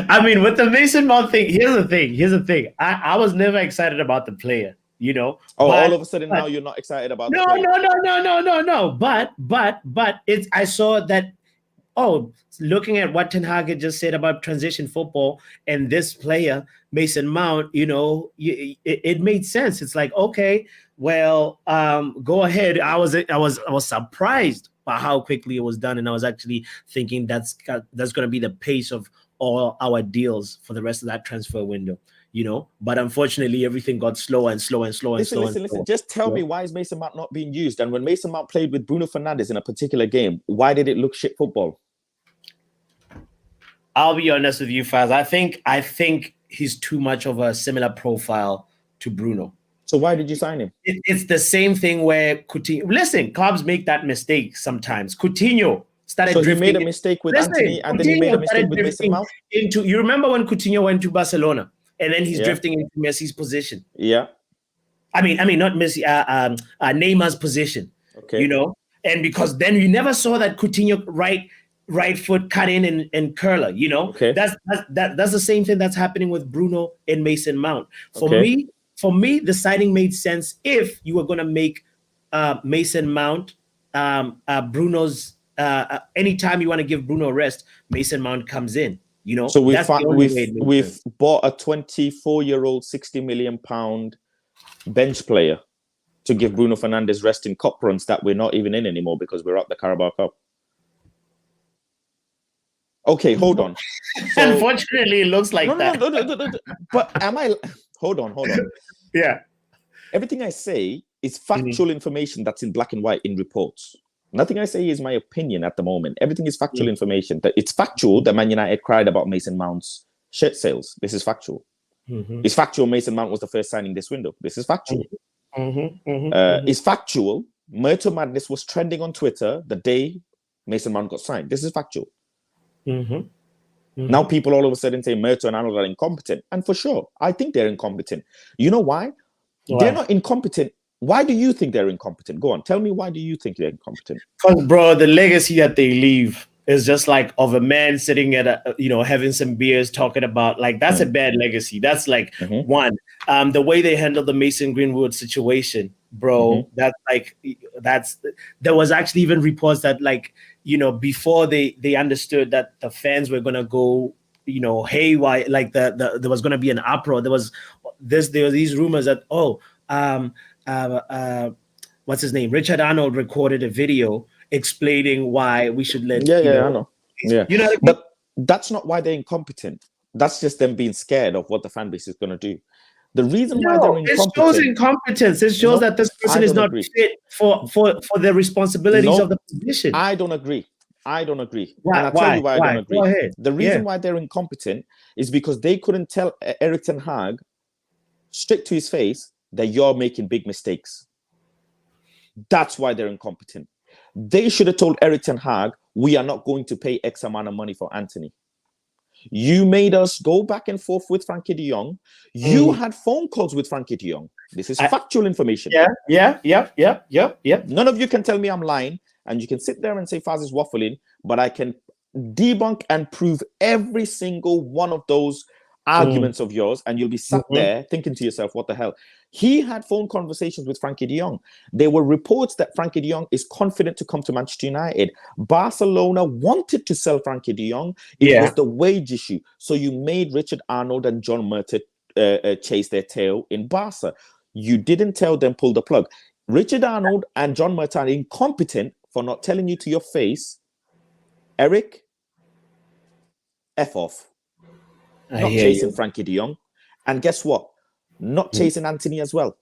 I mean, with the Mason Mount thing, here's the thing. I was never excited about the player, you know. Oh, all of a sudden now you're not excited about the player. No. But it's, I saw that, looking at what Ten Hag had just said about transition football and this player, Mason Mount, you know, it made sense. It's like, okay, well, go ahead. I was surprised by how quickly it was done, and I was actually thinking that's going to be the pace of all our deals for the rest of that transfer window, you know. But unfortunately, everything got slower and slower. Listen. Just tell me, why is Mason Mount not being used? And when Mason Mount played with Bruno Fernandes in a particular game, why did it look shit football? I'll be honest with you, Faz. I think he's too much of a similar profile to Bruno. So why did you sign him? It's the same thing where Coutinho. Listen, clubs make that mistake sometimes. Coutinho started. So he made a mistake with Anthony, and then he made a mistake with Mason Mount. You remember when Coutinho went to Barcelona, and then he's drifting into Messi's position. Yeah. I mean, not Messi. Neymar's position. Okay. You know, and because then you never saw that Coutinho right foot cut in and curler. You know, okay. That's the same thing that's happening with Bruno and Mason Mount. For me, the signing made sense if you were going to make Mason Mount Bruno's. Anytime you want to give Bruno a rest, Mason Mount comes in. You know, so we've bought a 24-year-old £60 million bench player to give Bruno Fernandes rest in cup runs that we're not even in anymore because we're up the Carabao Cup. Okay, hold on. So, unfortunately, it looks like that. No. But am I? Hold on. Yeah. Everything I say is factual information that's in black and white in reports. Nothing I say is my opinion at the moment. Everything is factual information. It's factual that Man United cried about Mason Mount's shirt sales. This is factual. It's factual Mason Mount was the first signing this window. This is factual. It's factual Murto Madness was trending on Twitter the day Mason Mount got signed. This is factual. Now people all of a sudden say Murto and Arnold are incompetent. And for sure, I think they're incompetent. You know why? They're not incompetent. Why do you think they're incompetent? Go on. Tell me, why do you think they're incompetent? Because, bro, the legacy that they leave is just like of a man sitting at having some beers talking about, like, that's a bad legacy. That's like one. The way they handled the Mason Greenwood situation, bro, there was actually even reports that, like, before they understood that the fans were gonna go, haywire, like there was gonna be an uproar. There were these rumors that what's his name? Richard Arnold recorded a video explaining why we should let. I know. Yeah, but that's not why they're incompetent. That's just them being scared of what the fan base is going to do. The reason why they're incompetent. It shows incompetence. It shows that this person is not fit for the responsibilities of the position. I don't agree. Why? And I'll tell you why I don't agree. Go ahead. The reason why they're incompetent is because they couldn't tell Erik ten Hag straight to his face that you're making big mistakes. That's why they're incompetent. They should have told Erik ten Hag, we are not going to pay X amount of money for Anthony. You made us go back and forth with Frankie de Jong. You had phone calls with Frankie de Jong. This is factual information. Yeah. None of you can tell me I'm lying, and you can sit there and say Faz is waffling, but I can debunk and prove every single one of those arguments of yours, and you'll be sat there thinking to yourself, what the hell? He had phone conversations with Frankie de Jong. There were reports that Frankie de Jong is confident to come to Manchester United. Barcelona wanted to sell Frankie de Jong. It was the wage issue. So you made Richard Arnold and John Murto chase their tail in Barca. You didn't tell them pull the plug. Richard Arnold and John Murtaugh are incompetent for not telling you to your face, Eric, F off. I Not hear chasing you. Frankie de Jong. And guess what? Not chasing Anthony as well.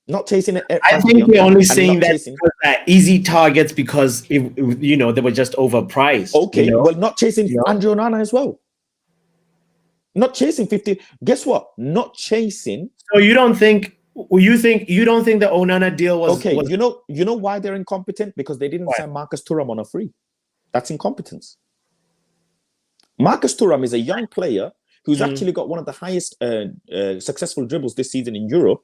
Not chasing it. I think they're only saying that because they're easy targets because they were just overpriced. Okay, well, not chasing Andre Onana as well. Not chasing 50. Guess what? Not chasing. So you don't think the Onana deal was okay? You know why they're incompetent? Because they didn't sign Marcus Thuram on a free. That's incompetence. Marcus Thuram is a young player who's actually got one of the highest successful dribbles this season in Europe.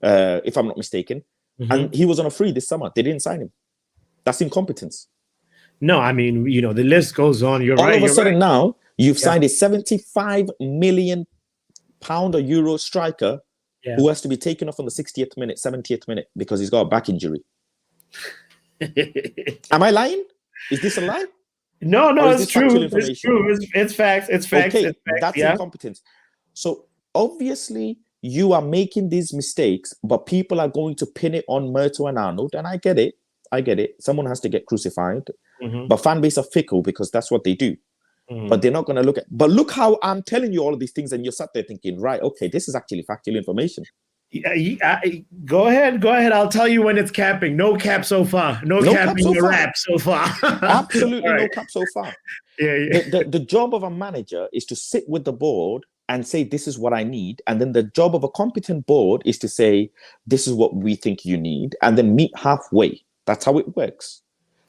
If I'm not mistaken, and he was on a free this summer. They didn't sign him. That's incompetence. No, I mean, the list goes on. You're All right. All of a sudden now, you've signed a £75 million or euro striker who has to be taken off on the 60th minute, 70th minute because he's got a back injury. Am I lying? Is this a lie? No, it's true. It's true. It's facts. It's facts. Okay, it's facts. That's incompetence. So obviously, you are making these mistakes, but people are going to pin it on Murtaugh and Arnold, and I get it. Someone has to get crucified, but fan base are fickle because that's what they do. But they're not going to look at. But look how I'm telling you all of these things, and you're sat there thinking, right? Okay, this is actually factual information. Go ahead. I'll tell you when it's capping. No cap so far. No cap in your rap so far. Absolutely no cap so far. Yeah. The job of a manager is to sit with the board and say, this is what I need. And then the job of a competent board is to say, this is what we think you need. And then meet halfway. That's how it works.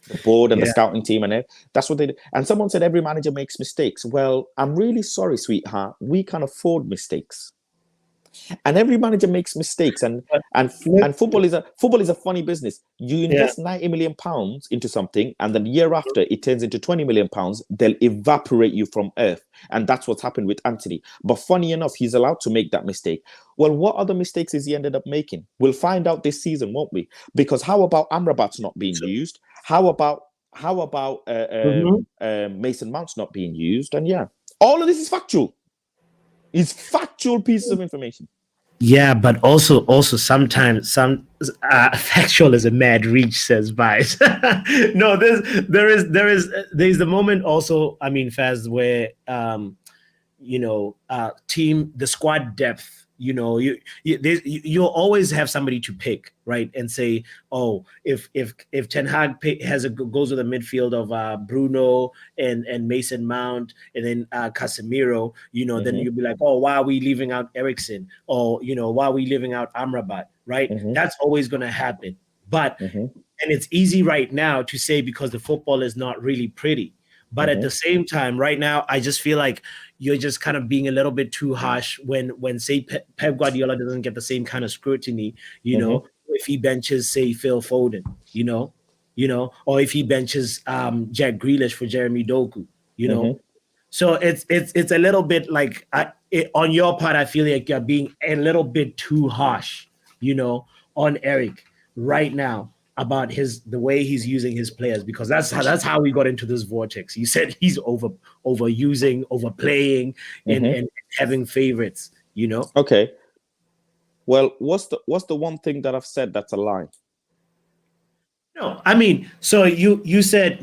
The board and the scouting team and that's what they do. And someone said every manager makes mistakes. Well, I'm really sorry, sweetheart. We can't afford mistakes. And every manager makes mistakes, and football is a funny business. You invest £90 million into something, and then the year after it turns into £20 million. They'll evaporate you from earth, and that's what's happened with Anthony. But funny enough, he's allowed to make that mistake. Well, what other mistakes has he ended up making? We'll find out this season, won't we? Because how about Amrabat's not being used? How about Mason Mount's not being used? And all of this is factual. It's factual pieces of information. Yeah, but also sometimes some factual is a mad reach, says Vice. No, there's the moment also. I mean, Faz, where the squad depth. You'll always have somebody to pick, right? And say, oh, if Ten Hag goes with a midfield of Bruno and Mason Mount and then Casemiro, then you'll be like, oh, why are we leaving out Eriksen? Or why are we leaving out Amrabat? Right? That's always going to happen. But and it's easy right now to say because the football is not really pretty. But at the same time, right now, I just feel like you're just kind of being a little bit too harsh when say Pep Guardiola doesn't get the same kind of scrutiny, if he benches, say, Phil Foden, or if he benches Jack Grealish for Jeremy Doku, So it's a little bit like on your part, I feel like you're being a little bit too harsh, on Eric right now about the way he's using his players, because that's how we got into this vortex. You said he's overusing, overplaying, and having favorites. Okay. Well, what's the one thing that I've said that's a lie? No, I mean, so you said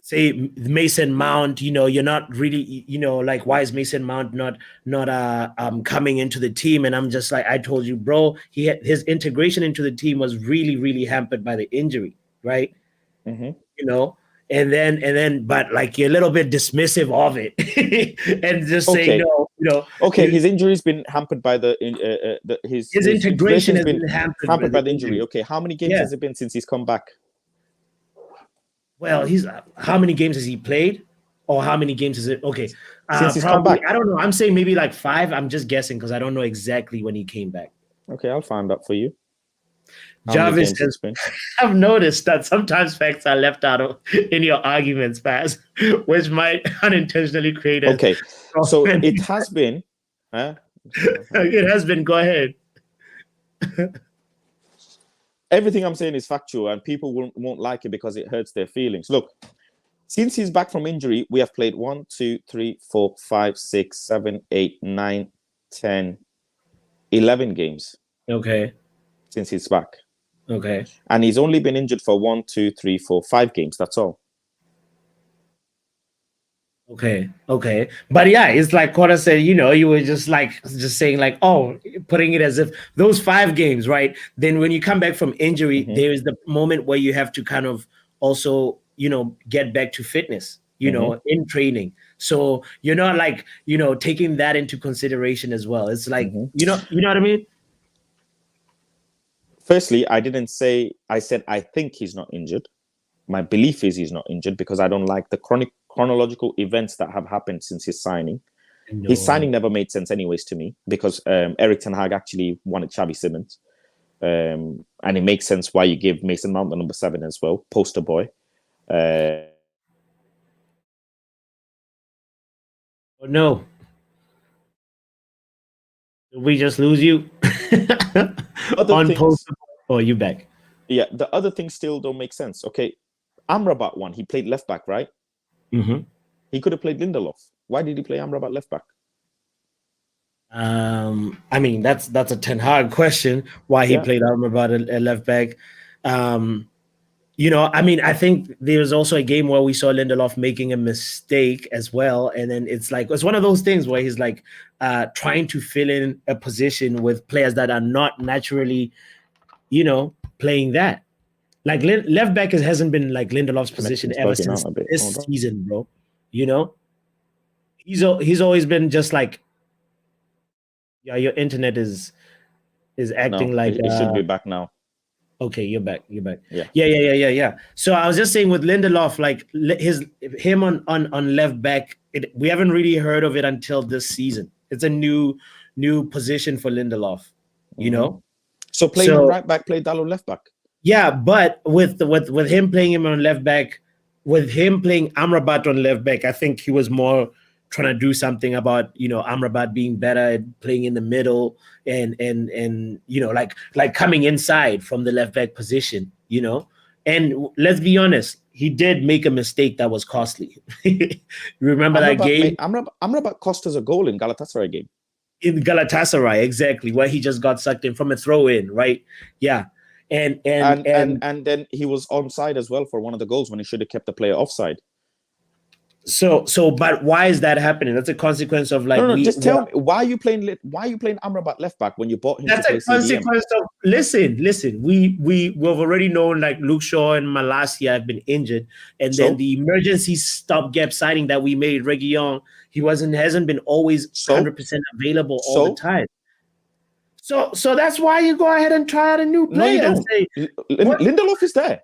say Mason Mount, you're not really, like, why is Mason Mount not coming into the team? And I'm just like, I told you, bro, his integration into the team was really, really hampered by the injury, right? And then, but like, you're a little bit dismissive of it, and just say no. Okay, his injury's been hampered by his integration has been hampered by the injury. Okay, how many games has it been since he's come back? Well, how many games has he played, or how many games is it? Okay, since he's come back, I don't know. I'm saying maybe like 5. I'm just guessing because I don't know exactly when he came back. Okay, I'll find out for you. Jarvis says, I've noticed that sometimes facts are left out in your arguments, Paz, which might unintentionally create a... Okay, so it has been... It has been. Go ahead. Everything I'm saying is factual, and people won't like it because it hurts their feelings. Look, Since he's back from injury, we have played 1, 2, 3, 4, 5, 6, 7, 8, 9, 10, 11 games. Okay. Since he's back. Okay. And he's only been injured for 1, 2, 3, 4, 5 games. That's all. Okay. But yeah, it's like Connor said, you were just saying like, oh, putting it as if those 5 games, right? Then when you come back from injury, there is the moment where you have to kind of also, get back to fitness, in training. So you're not like, taking that into consideration as well. It's like, you know what I mean? Firstly, I said I think he's not injured. My belief is he's not injured because I don't like the chronological events that have happened since his signing. No. His signing never made sense anyways to me because Erik ten Hag actually wanted Xavi Simons. And it makes sense why you give Mason Mount the number 7 as well, poster boy. No. Did we just lose you? Oh, you back. Yeah, the other things still don't make sense. Okay, Amrabat won. He played left back, right? Mm-hmm. He could have played Lindelof. Why did he play Amrabat left back? I mean, that's a Ten Hag question. Why he played Amrabat at left back? I mean, I think there was also a game where we saw Lindelof making a mistake as well, and then it's one of those things where he's like trying to fill in a position with players that are not naturally, playing that. Like left back hasn't been like Lindelof's position ever since this season, bro. He's always been just like, yeah, your internet is acting like it should be back now. Okay, you're back. Yeah. Yeah. So I was just saying with Lindelof, like him on left back, we haven't really heard of it until this season. It's a new position for Lindelof, So playing him right back, play Dalot left back. Yeah, but with him playing him on left back, with him playing Amrabat on left back, I think he was more trying to do something about Amrabat being better at playing in the middle and like coming inside from the left back position, And let's be honest, he did make a mistake that was costly. Remember that game? Amrabat cost us a goal in Galatasaray game. In Galatasaray, exactly, where he just got sucked in from a throw-in, right? Yeah. And then he was onside as well for one of the goals when he should have kept the player offside. So, but why is that happening? That's a consequence of like. No, just tell me why are you playing Amrabat left back when you bought him? That's a consequence of. Listen. We've already known like Luke Shaw and Malacia have been injured, and then the emergency stopgap signing that we made, Reguilon, he hasn't been always 100% available all the time. So that's why you go ahead and try out a new player. No, you don't. Lindelof is there.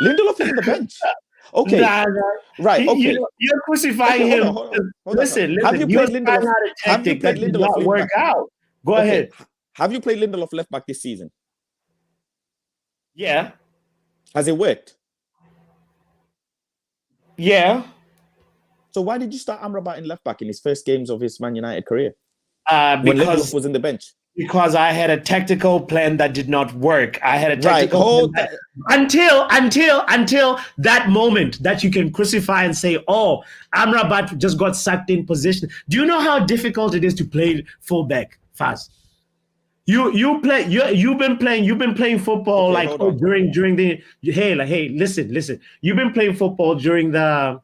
Lindelof is on the bench. Okay. Right. Okay. You're crucifying him. Hold on. Listen. Have you played Lindelof? Have you played Lindelof work out? Go ahead. Have you played Lindelof left back this season? Yeah. Has it worked? Yeah. So why did you start Amrabat in left back in his first games of his Man United career? When Lindelof was in the bench. Because I had a tactical plan that did not work. I had a tactical plan until that moment that you can crucify and say, "Oh, Amrabat just got sucked in position." Do you know how difficult it is to play fullback fast? You've been playing football during the listen. You've been playing football during the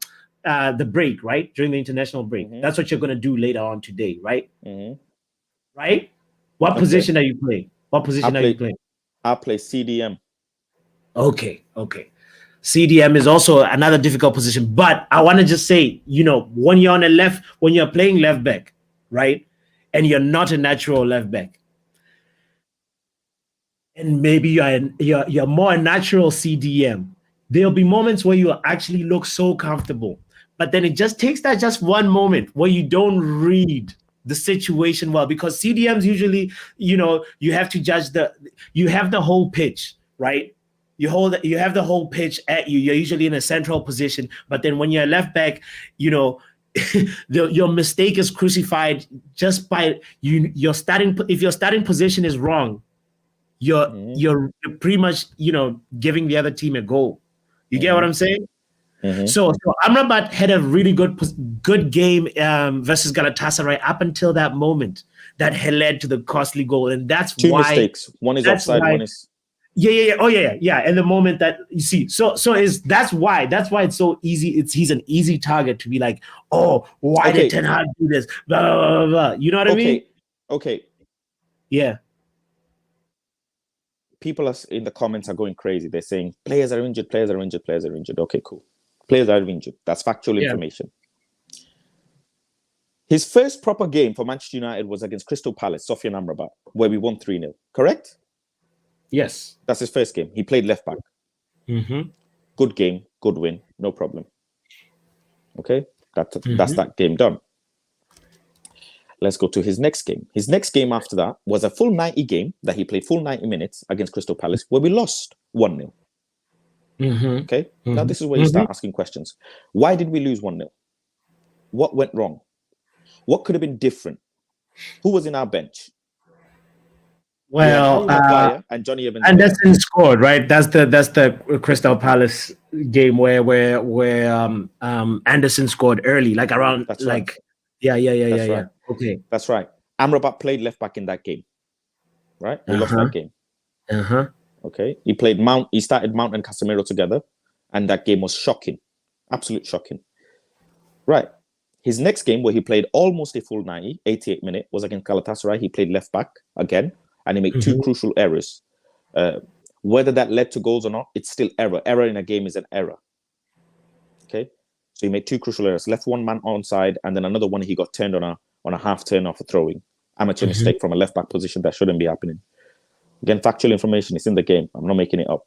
break, right? During the international break. Mm-hmm. That's what you're gonna do later on today, right? Mm-hmm. Right? What position are you playing? I play CDM. Okay. CDM is also another difficult position, but I want to just say, when you're playing left back, right, and you're not a natural left back, and maybe you're more a natural CDM, there'll be moments where you actually look so comfortable, but then it just takes that just one moment where you don't read the situation well, because CDMs usually, you have to judge you have the whole pitch, right? You have the whole pitch at you. You're usually in a central position, but then when you're left back, your mistake is crucified just by your starting. If your starting position is wrong, you're pretty much giving the other team a goal. You get what I'm saying? So Amrabat had a really good game versus Galatasaray up until that moment that had led to the costly goal, and that's Two why mistakes. One is offside. One is yeah. And the moment that you see, that's why it's so easy. He's an easy target to be like, oh, why did Ten Hag do this? Blah, blah, blah, blah. You know what I mean? Okay. Yeah. People in the comments are going crazy. They're saying players are injured. Okay, cool. Players are injured. That's factual information. His first proper game for Manchester United was against Crystal Palace, Sofian Amrabat, where we won 3-0. Correct? Yes. That's his first game. He played left back. Good game, good win, no problem. Okay? That's that game done. Let's go to his next game. His next game after that was a full 90 game that he played full 90 minutes against Crystal Palace, where we lost 1-0. Okay? Now this is where you start asking questions. Why did we lose 1-0? What went wrong? What could have been different? Who was in our bench? Well, and Johnny Evans. Anderson scored, right? That's the Crystal Palace game where Anderson scored early, like around Yeah. Right. Okay. That's right. Amrabat played left back in that game. Right? We lost that game. Okay. He started Mount and Casemiro together, and that game was shocking. Absolute shocking. Right. His next game, where he played almost a full 90, 88 minute, was against Galatasaray. He played left back again, and he made two crucial errors. Whether that led to goals or not, it's still error. Error in a game is an error. Okay? So he made two crucial errors. Left one man onside, and then another one he got turned on a half turn off a throwing. Amateur mistake from a left back position that shouldn't be happening. Again, factual information is in the game. I'm not making it up.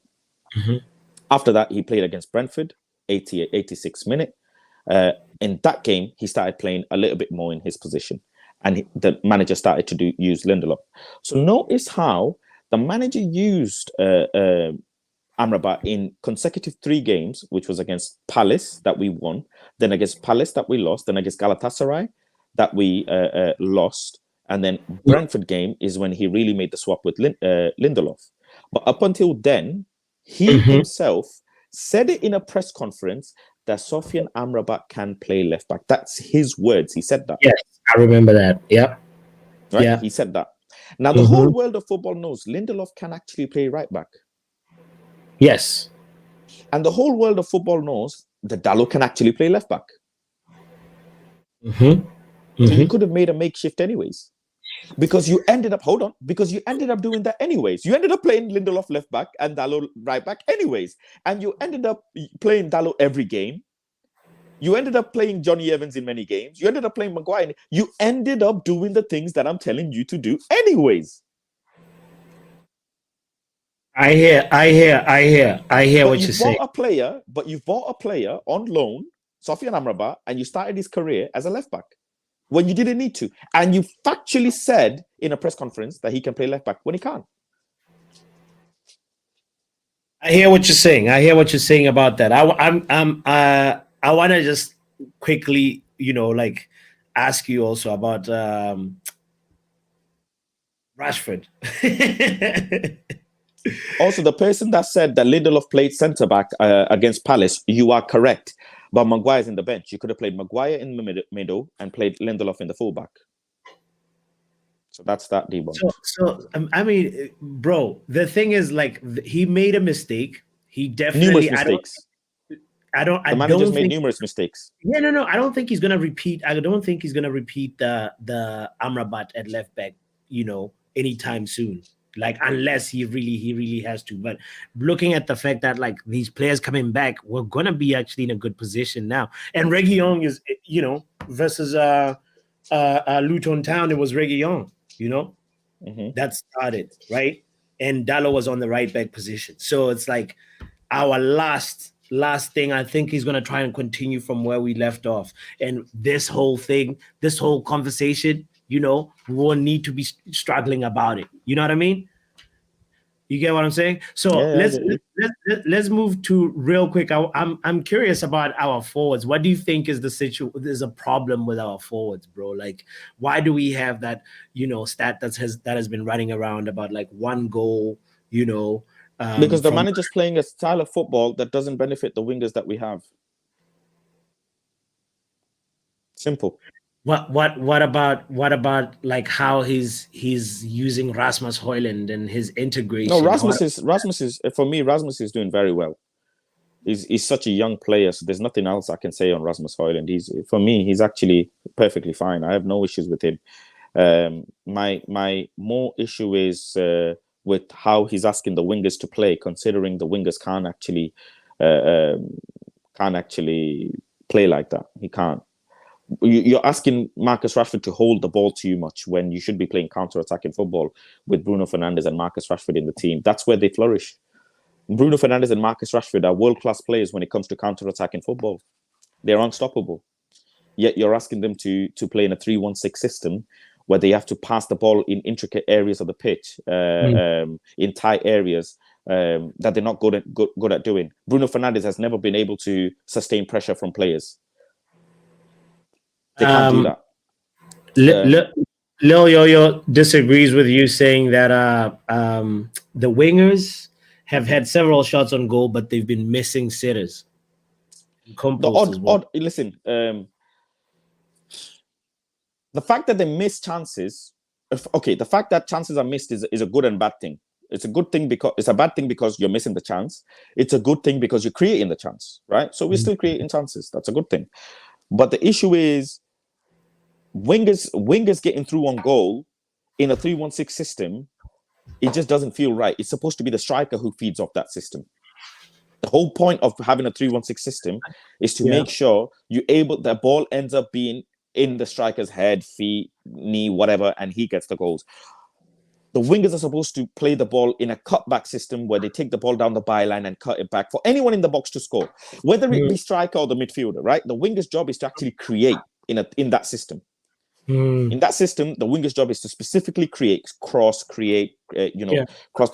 After that, he played against Brentford, 86 minute. In that game, he started playing a little bit more in his position, and the manager started to use Lindelof. So notice how the manager used Amrabat in consecutive 3 games, which was against Palace that we won, then against Palace that we lost, then against Galatasaray that we lost, and then Brentford game is when he really made the swap with Lindelof. But up until then, he himself said it in a press conference that Sofian Amrabat can play left back. That's his words. He said that. Yes, I remember that. Yep. Right? Yeah. He said that. Now, the whole world of football knows Lindelof can actually play right back. Yes. And the whole world of football knows that Dalot can actually play left back. So you could have made a makeshift anyways. Because you ended up doing that anyways. You ended up playing Lindelof left back and Dalot right back anyways. And you ended up playing Dalot every game. You ended up playing Johnny Evans in many games. You ended up playing Maguire. You ended up doing the things that I'm telling you to do anyways. I hear what you're saying. But you've bought a player on loan, Sofian Amrabat, and you started his career as a left back when you didn't need to. And you factually said in a press conference that he can play left back when he can't. I hear what you're saying about that. I want to just quickly, ask you also about Rashford. Also, the person that said that Lindelof played centre-back against Palace, you are correct. But Maguire's in the bench. You could have played Maguire in the middle and played Lindelof in the fullback. So that's that debunked. So I mean, bro, the thing is, he made a mistake. He definitely numerous mistakes. The manager's made numerous mistakes. Yeah, no. I don't think he's gonna repeat. I don't think he's gonna repeat the Amrabat at left back, anytime soon. Unless he really has to. But looking at the fact that these players coming back, we're gonna be actually in a good position now. And Reguilon is, versus Luton Town, it was Reguilon, that started, right? And Dalot was on the right back position. So it's our last thing. I think he's gonna try and continue from where we left off. And this whole conversation, we won't need to be struggling about it. You know what I mean? You get what I'm saying? So let's move to real quick. I'm curious about our forwards. What do you think is the situation? There's a problem with our forwards, bro. Why do we have that, stat that has been running around about 1 goal, because the manager's playing a style of football that doesn't benefit the wingers that we have. Simple. What about like how he's using Rasmus Højlund and his integration? No, Rasmus is for me. Rasmus is doing very well. He's such a young player, so there's nothing else I can say on Rasmus Højlund. He's actually perfectly fine. I have no issues with him. My more issue is with how he's asking the wingers to play, considering the wingers can't actually play like that. He can't. You're asking Marcus Rashford to hold the ball too much when you should be playing counter-attacking football with Bruno Fernandes and Marcus Rashford in the team. That's where they flourish. Bruno Fernandes and Marcus Rashford are world-class players when it comes to counter-attacking football. They're unstoppable. Yet you're asking them to play in a 3-1-6 system where they have to pass the ball in intricate areas of the pitch, in tight areas that they're not good at doing. Bruno Fernandes has never been able to sustain pressure from players. They can't do that. Lil Yo-Yo disagrees with you, saying that the wingers have had several shots on goal, but they've been missing sitters. Listen, the fact that they miss chances, the fact that chances are missed is a good and bad thing. It's a good thing because it's a bad thing because you're missing the chance. It's a good thing because you're creating the chance, right? So we're still creating chances. That's a good thing. But the issue is wingers getting through on goal in a 3-1-6 system. It just doesn't feel right. It's supposed to be the striker who feeds off that system. The whole point of having a 3-1-6 system is to make sure the ball ends up being in the striker's head, feet, knee, whatever, and he gets the goals. The wingers are supposed to play the ball in a cutback system where they take the ball down the byline and cut it back for anyone in the box to score, whether it be striker or the midfielder, right? The winger's job is to actually create in that system. In that system, the winger's job is to specifically cross the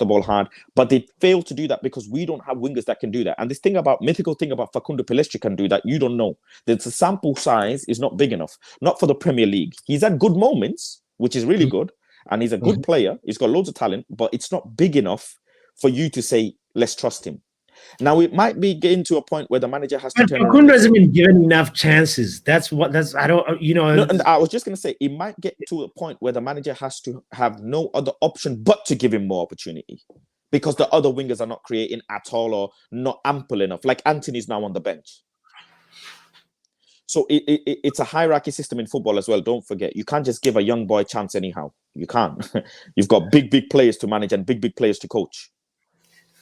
ball hard. But they fail to do that because we don't have wingers that can do that. And this mythical thing about Facundo Pellistri can do that, you don't know. The sample size is not big enough, not for the Premier League. He's had good moments, which is really good. And he's a good player. He's got loads of talent, but it's not big enough for you to say, let's trust him. Now, it might be getting to a point where the manager has to turn around. Facundo hasn't been given enough chances. I don't, No, and I was just going to say, it might get to a point where the manager has to have no other option but to give him more opportunity because the other wingers are not creating at all or not ample enough. Like Anthony's now on the bench. So it's a hierarchy system in football as well. Don't forget, you can't just give a young boy a chance anyhow. You can't. You've got big players to manage and big players to coach.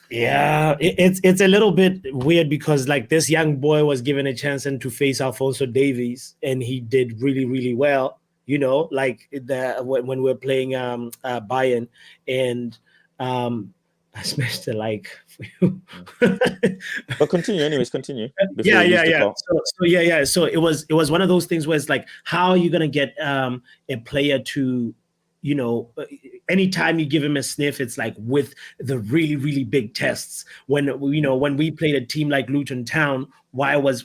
Yeah, it's a little bit weird because like this young boy was given a chance to face Alphonso Davies and he did really, really well. You know, like when we're playing Bayern and I smashed the like for you. But continue, anyways. Continue. Yeah. So it was one of those things where it's like, how are you gonna get a player to, you know, anytime you give him a sniff, it's like with the really, really big tests. When we played a team like Luton Town, why was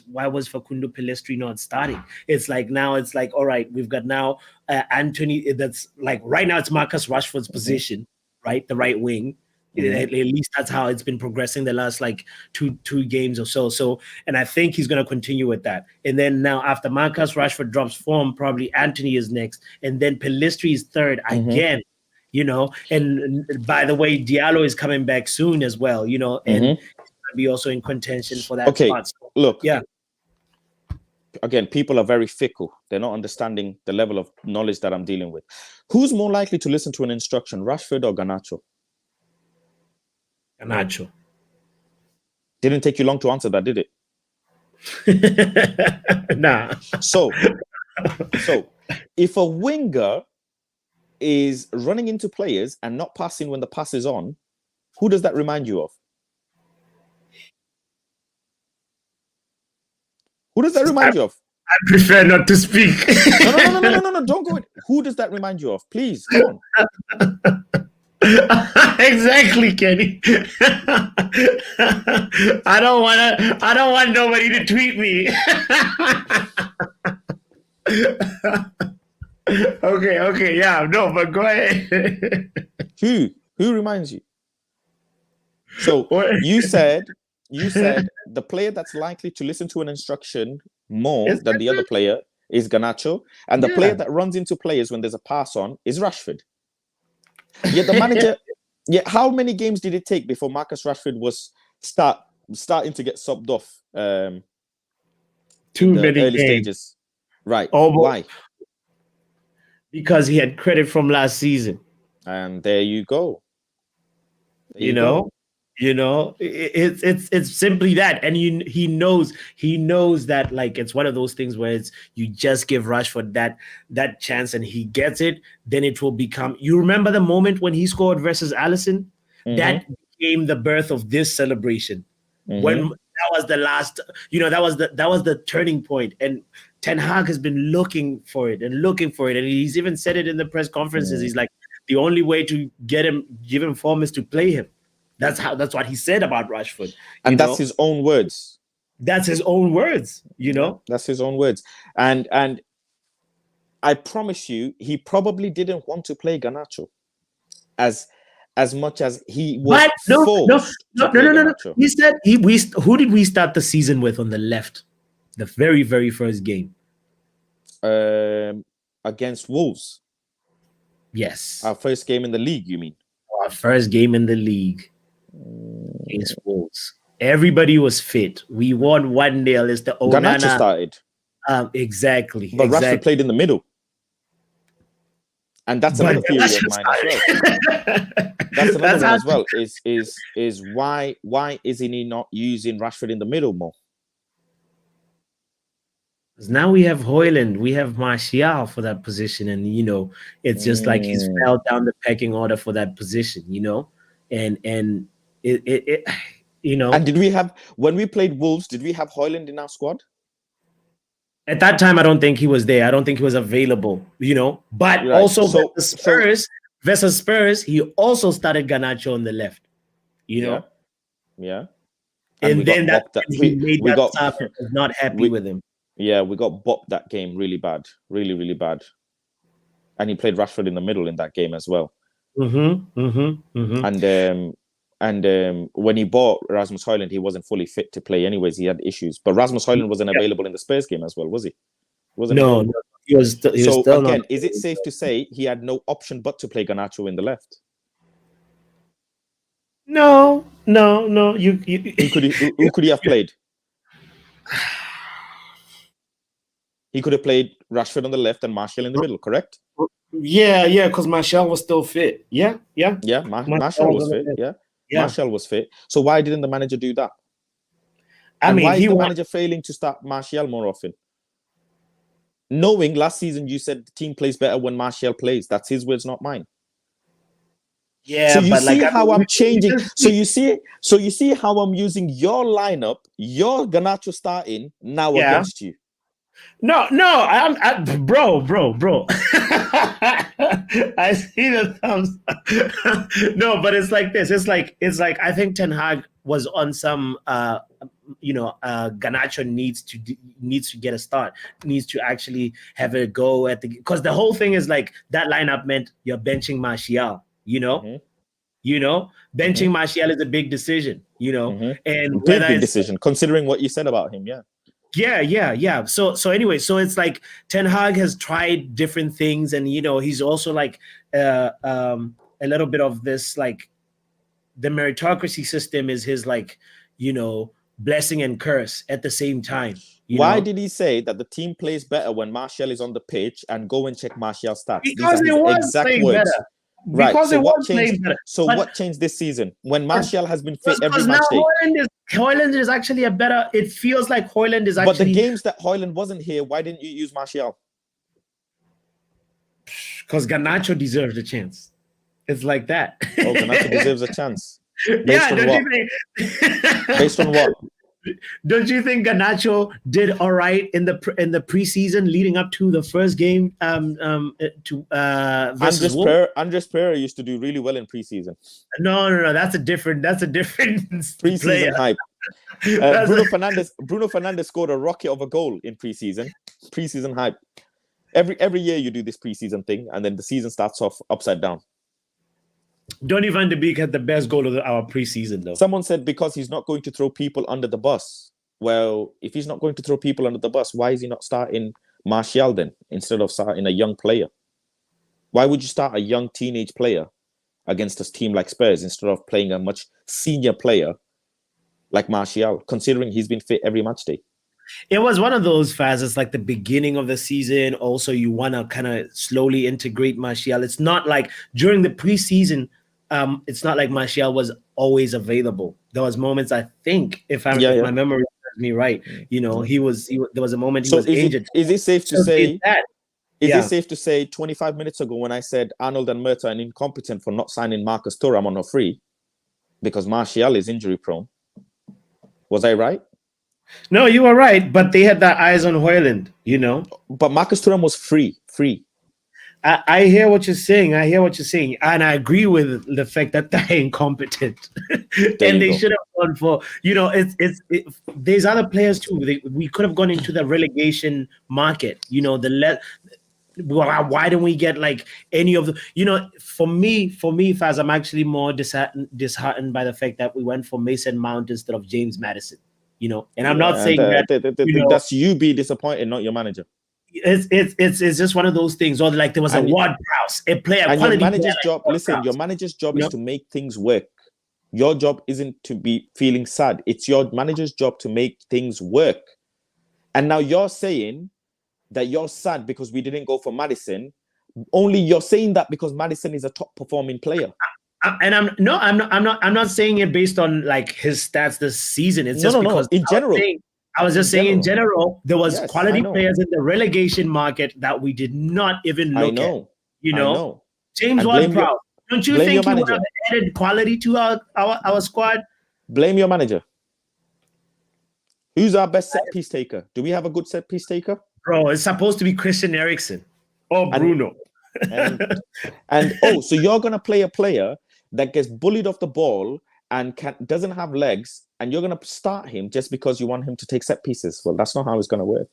Facundo Pellistri not starting? It's like now it's like, all right, we've got now Anthony. That's like right now it's Marcus Rashford's position, right, the right wing. At least that's how it's been progressing the last like two games or so. So, and I think he's going to continue with that. And then now after Marcus Rashford drops form, probably Anthony is next, and then Pellistri is third again. You know, and by the way, Diallo is coming back soon as well. You know, and he's going to be also in contention for that spot. So, look, again, people are very fickle. They're not understanding the level of knowledge that I'm dealing with. Who's more likely to listen to an instruction, Rashford or Garnacho? Garnacho. Didn't take you long to answer that, did it? Nah. So if a winger is running into players and not passing when the pass is on, who does that remind you of? Who does that remind you of? I prefer not to speak. No, don't go in. Who does that remind you of? Please, come on. Exactly, Kenny. I don't want nobody to tweet me. Okay, yeah, no, but go ahead. Who reminds you? So you said the player that's likely to listen to an instruction more than the other player is Garnacho, and the player that runs into players when there's a pass on is Rashford. Yet the manager, how many games did it take before Marcus Rashford was starting to get subbed off? Too many early games. Stages, right? Almost. Why? Because he had credit from last season. And there you go. It's simply that, and he knows that, like, it's one of those things where it's you just give Rashford that chance and he gets it, then it will become. You remember the moment when he scored versus Alisson? That became the birth of this celebration. When that was the last, that was the turning point, and Ten Hag has been looking for it, and he's even said it in the press conferences. He's like, the only way to give him form is to play him. That's what he said about Rashford. And that's his own words. That's his own words, That's his own words. And I promise you, he probably didn't want to play Garnacho as much as he was forced to play Garnacho. He said who did we start the season with on the left? The very, very first game. Against Wolves. Yes. Our first game in the league, you mean? Our first game in the league. Against Wolves. Everybody was fit. We won 1-0. It's the Onana. Garnacho started. Exactly. But Rashford played in the middle. And that's another theory of mine as well. That's another one as well. Is why isn't he not using Rashford in the middle more? Now we have Højlund, we have Martial for that position, and it's just like he's fell down the pecking order for that position, and it And did we have, when we played Wolves, did we have Højlund in our squad? At that time, I don't think he was there. I don't think he was available, But right. also versus Spurs, he also started Garnacho on the left, Yeah. And then he was not happy with him. Yeah, we got bopped that game really bad, really, really bad. And he played Rashford in the middle in that game as well. And when he bought Rasmus Højlund, he wasn't fully fit to play anyways. He had issues. But Rasmus Højlund wasn't available in the Spurs game as well, was he? No, he was still again, not. Is it safe to say he had no option but to play Garnacho in the left? No. Who could he have played? He could have played Rashford on the left and Martial in the middle, correct? Yeah, because Martial was still fit. Yeah. Martial was fit. Yeah. Martial was fit. So why didn't the manager do that? Why is the manager failing to start Martial more often? Knowing last season you said the team plays better when Martial plays. That's his words, not mine. Yeah, so you see how I'm changing. So you see how I'm using your lineup, your Garnacho starting now against you. No, I'm bro. I see the thumbs. No, but it's like this. It's like I think Ten Hag was on some Garnacho needs to get a start, needs to actually have a go at because the whole thing is like that lineup meant you're benching Martial, benching Martial is a big decision, and big decision considering what you said about him. Yeah. So anyway, so it's like Ten Hag has tried different things, and he's also like a little bit of this, like the meritocracy system is his, like, blessing and curse at the same time. Why did he say that the team plays better when Martial is on the pitch, and go and check Martial's stats? Because it was playing better. Right. Because so what changed? What changed this season when Martial has been fit every match day? Højlund is actually a better. It feels like Højlund is actually. But the games that Højlund wasn't here, why didn't you use Martial? Because Garnacho deserves a chance. It's like that. Oh, Garnacho deserves a chance. Based on what? Don't you think Garnacho did all right in the preseason leading up to the first game? Andres Pereira used to do really well in preseason. No, that's a different preseason player. hype. Bruno Fernandes scored a rocket of a goal in preseason hype. Every year you do this preseason thing, and then the season starts off upside down. Donny van de Beek had the best goal of our preseason, though. Someone said because he's not going to throw people under the bus. Well, if he's not going to throw people under the bus, why is he not starting Martial then, instead of starting a young player? Why would you start a young teenage player against a team like Spurs instead of playing a much senior player like Martial, considering he's been fit every match day? It was one of those phases, like the beginning of the season. Also, you want to kind of slowly integrate Martial. It's not like during the preseason, it's not like Martial was always available. There was moments, I think, if my memory serves me right, there was a moment he was injured. Is it safe to say that? Is it safe to say 25 minutes ago when I said Arnold and Murta are incompetent for not signing Marcus Thuram on a free because Martial is injury prone? Was I right? No, you were right, but they had their eyes on Højlund, But Marcus Thuram was free. I hear what you're saying. And I agree with the fact that they're incompetent. And they should have gone for, there's other players too. We could have gone into the relegation market, why don't we get like any of the, for me, Faz, I'm actually more disheartened by the fact that we went for Mason Mount instead of James Maddison, and I'm not saying that's you be disappointed, not your manager. It's just one of those things. Or like there was a Ward-Prowse, a player. And your manager's job, listen, your manager's job is to make things work. Your job isn't to be feeling sad. It's your manager's job to make things work. And now you're saying that you're sad because we didn't go for Maddison. Only you're saying that because Maddison is a top performing player. I'm not saying it based on like his stats this season. It's just because in general. I was just saying in general, there was quality players in the relegation market that we did not even look at. I know. James Ward-Prowse. Don't you think he would have added quality to our squad? Blame your manager. Who's our best set piece taker? Do we have a good set piece taker? Bro, it's supposed to be Christian Eriksen or Bruno. So you're going to play a player that gets bullied off the ball and doesn't have legs, and you're going to start him just because you want him to take set pieces. Well, that's not how it's going to work.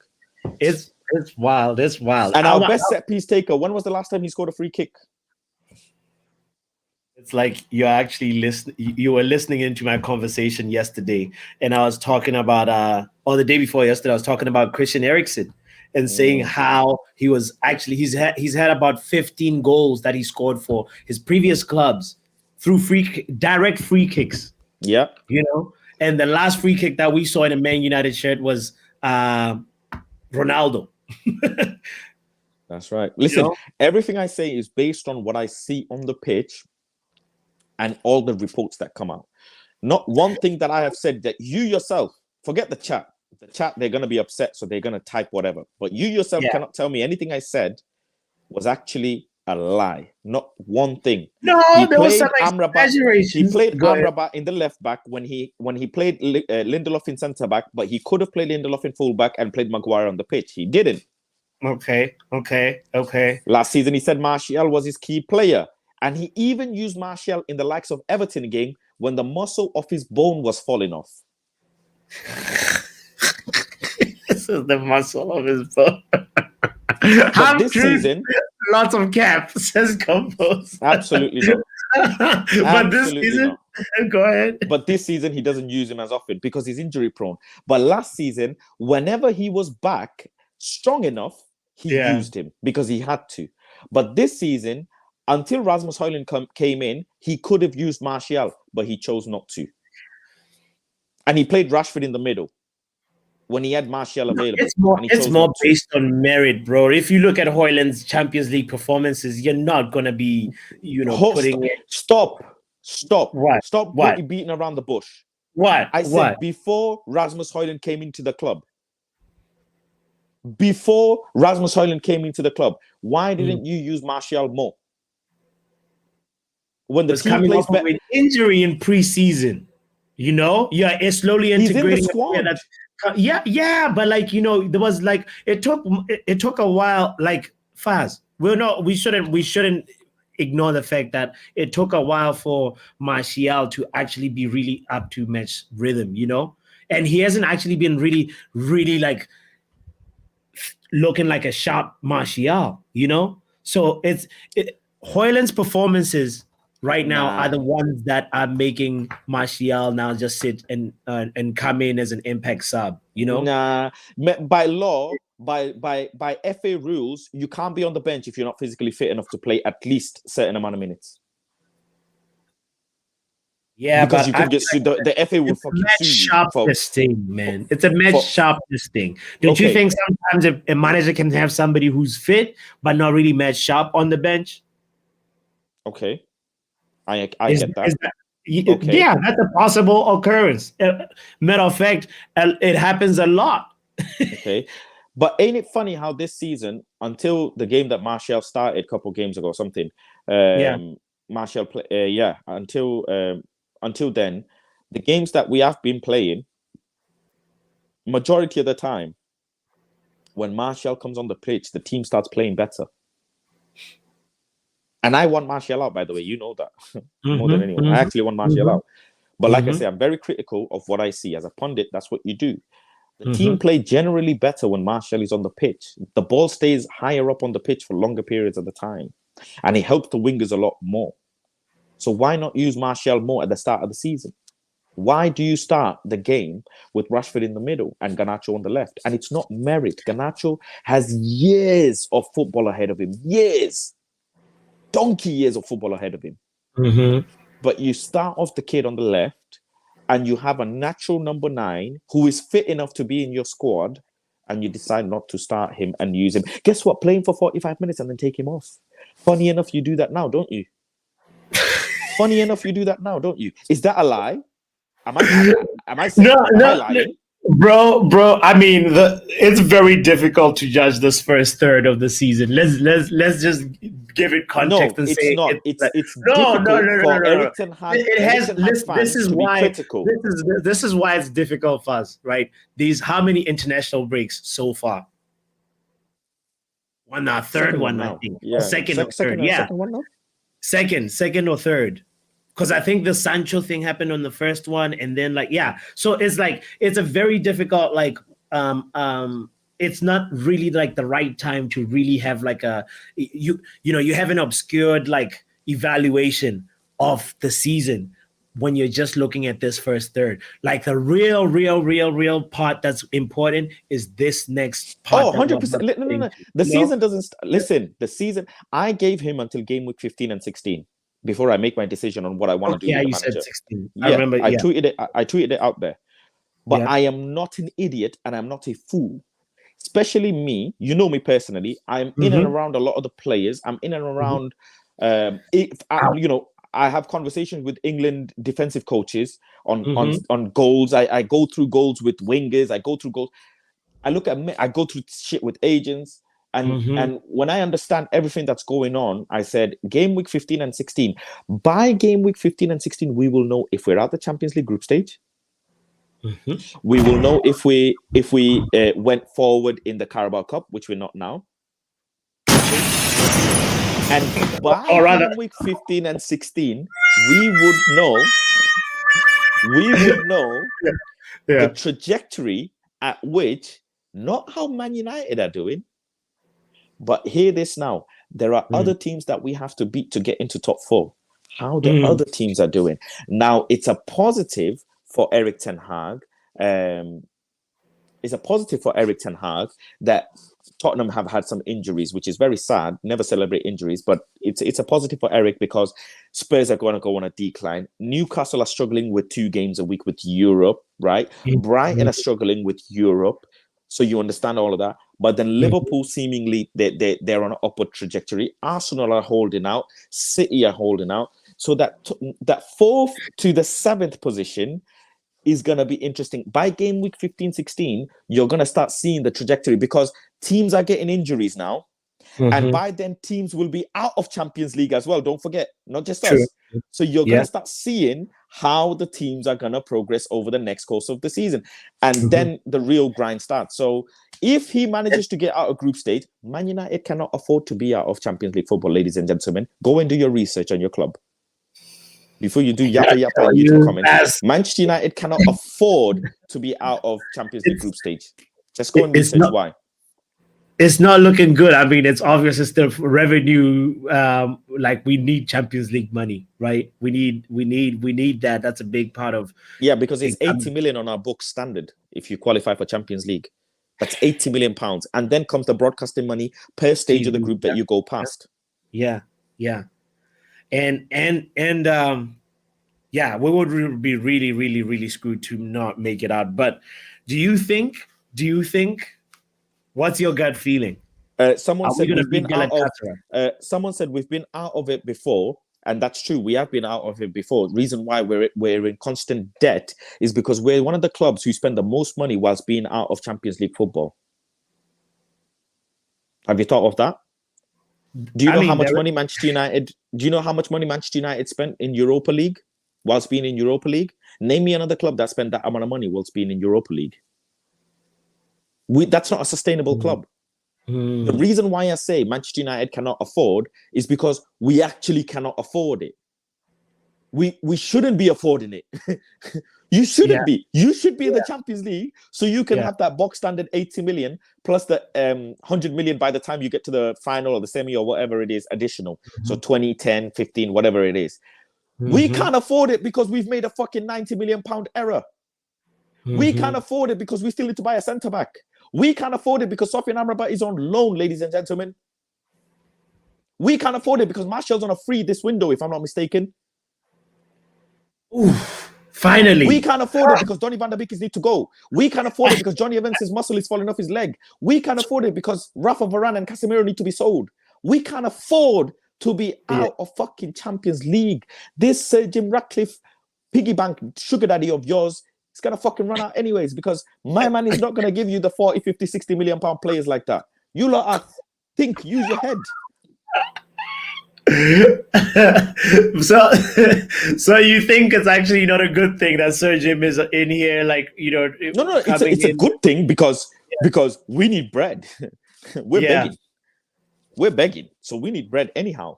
It's wild. It's wild. And our best set piece taker, when was the last time he scored a free kick? It's like you're actually listening. You were listening into my conversation yesterday, and I was talking about, or the day before yesterday, I was talking about Christian Eriksen and saying how he was actually he's had about 15 goals that he scored for his previous clubs through direct free kicks. Yeah, and the last free kick that we saw in a Man United shirt was Ronaldo. That's right. Listen, everything I say is based on what I see on the pitch and all the reports that come out. Not one thing that I have said that you yourself, forget the chat. The chat, they're going to be upset, so they're going to type whatever. But you yourself cannot tell me anything I said was actually a lie. Not one thing. No, there was some exaggeration. He played Amrabat in the left back when he played Lindelof in centre back, but he could have played Lindelof in full back and played Maguire on the pitch. He didn't. Okay. Last season, he said Martial was his key player. And he even used Martial in the likes of Everton game when the muscle of his bone was falling off. This is the muscle of his bone. But this season, lots of cap, says Compose. Absolutely not. But this season, go ahead. But this season, he doesn't use him as often because he's injury prone. But last season, whenever he was back strong enough, he used him because he had to. But this season, until Rasmus Højlund came in, he could have used Martial, but he chose not to. And he played Rashford in the middle when he had Martial available. It's more based on merit, bro. If you look at Højlund's Champions League performances, you're not going to be, putting it. Stop. What? Stop beating around the bush. What? I said before Rasmus Højlund came into the club. Before Rasmus Højlund came into the club, why didn't you use Martial more? When the team coming plays off of an injury in preseason, it's slowly integrating. He's in the squad. But there was it took a while. Like Faz, we shouldn't ignore the fact that it took a while for Martial to actually be really up to match rhythm, and he hasn't actually been really, really looking like a sharp Martial, So Højlund's performances right now are the ones that are making Martial now just sit and come in as an impact sub, Nah, by law, by FA rules, you can't be on the bench if you're not physically fit enough to play at least a certain amount of minutes. Yeah, because but you could get sued. The FA will fucking match sue you. sharpness thing, man. It's a match sharpness thing. Don't you think sometimes a manager can have somebody who's fit but not really match sharp on the bench? Okay, I get that. Okay. Yeah, that's a possible occurrence. Matter of fact, it happens a lot. Okay, but ain't it funny how this season, until the game that Martial started a couple games ago, something, Martial play, until then, the games that we have been playing, majority of the time, when Martial comes on the pitch, the team starts playing better. And I want Martial out, by the way. You know that more than anyone. I actually want Martial out. But like I say, I'm very critical of what I see. As a pundit, that's what you do. The team play generally better when Martial is on the pitch. The ball stays higher up on the pitch for longer periods of the time. And it helps the wingers a lot more. So why not use Martial more at the start of the season? Why do you start the game with Rashford in the middle and Garnacho on the left? And it's not merit. Garnacho has years of football ahead of him. Years. Donkey years of football ahead of him. But you start off the kid on the left and you have a natural number 9 who is fit enough to be in your squad, and you decide not to start him and use him. Guess what? Play him for 45 minutes and then take him off. Funny enough, you do that now, don't you? Funny enough, you do that now, don't you? Is that a lie? Am I lying? Bro, I mean, it's very difficult to judge this first third of the season. Let's just give it context and say not. It's difficult for Eric Ten Hag. This is why this is why it's difficult for us, right? How many international breaks so far? Third one, I think. Yeah. Second or third. Yeah. Second or third. Because I think the Sancho thing happened on the first one, and then so it's a very difficult it's not really the right time to really have you have an obscured evaluation of the season when you're just looking at this first third. The real part that's important is this next part. 100%. No. The season doesn't listen. The season, I gave him until game week 15 and 16. Before I make my decision on what I want to do with the manager. Said 16. I remember. I tweeted it out there. But I am not an idiot and I'm not a fool. Especially me. You know me personally. I'm in and around a lot of the players. I'm in and around. I have conversations with England defensive coaches on goals. I go through goals with wingers. I go through goals. I go through shit with agents. And when I understand everything that's going on, I said, game week 15 and 16. By game week 15 and 16, we will know if we're at the Champions League group stage. We will know if we went forward in the Carabao Cup, which we're not now. And by game week 15 and 16, we would know the trajectory at which, not how Man United are doing, but hear this now. There are other teams that we have to beat to get into top 4. How the other teams are doing. Now, it's a positive for Eric Ten Hag. It's a positive for Eric Ten Hag that Tottenham have had some injuries, which is very sad. Never celebrate injuries, but it's a positive for Eric because Spurs are going to go on a decline. Newcastle are struggling with 2 games a week with Europe, right? Brighton are struggling with Europe. So you understand all of that. But then Liverpool seemingly they're on an upward trajectory. Arsenal are holding out. City are holding out. So that 4th to the 7th position is going to be interesting. By game week 15, 16, you're going to start seeing the trajectory because teams are getting injuries now. And by then, teams will be out of Champions League as well. Don't forget, not just us. So you're going to start seeing how the teams are going to progress over the next course of the season. And then the real grind starts. So if he manages to get out of group stage, Man United cannot afford to be out of Champions League football, ladies and gentlemen. Go and do your research on your club. Before you do yappa yappa in YouTube comments, Manchester United cannot afford to be out of Champions League group stage. Just go and research why. It's not looking good. I mean, it's obvious it's the revenue. We need Champions League money, right? We need that. That's a big part of. Yeah, because it's 80 million on our books standard if you qualify for Champions League. That's 80 million pounds. And then comes the broadcasting money per stage of the group that you go past. Yeah. And yeah, we would be really, really, really screwed to not make it out. But do you think, what's your gut feeling? Someone said we've been out of. Someone said we've been out of it before, and that's true. We have been out of it before. Reason why we're in constant debt is because we're one of the clubs who spend the most money whilst being out of Champions League football. Have you thought of that? Do you know how much money Manchester United? Do you know how much money Manchester United spent in Europa League whilst being in Europa League? Name me another club that spent that amount of money whilst being in Europa League. That's not a sustainable club. The reason why I say Manchester United cannot afford is because we actually cannot afford it. We shouldn't be affording it. You shouldn't be. You should be in the Champions League so you can have that box standard 80 million plus the 100 million by the time you get to the final or the semi or whatever it is additional. So 20, 10, 15, whatever it is. We can't afford it because we've made a fucking 90 million pound error. We can't afford it because we still need to buy a centre back. We can't afford it because Sofian Amrabat is on loan, ladies and gentlemen. We can't afford it because Martial's on a free this window, if I'm not mistaken. Oof, finally. We can't afford it because Donny van der Beek is need to go. We can't afford it because Johnny Evans' muscle is falling off his leg. We can't afford it because Rafa Varane and Casemiro need to be sold. We can't afford to be out of fucking Champions League. This Sir Jim Ratcliffe piggy bank sugar daddy of yours, it's going to fucking run out anyways because my man is not going to give you the 40, 50, 60 million pound players like that. You lot are use your head. So you think it's actually not a good thing that Sir Jim is in here, like, you know? No, it's a good thing because we need bread. We're begging, so we need bread anyhow.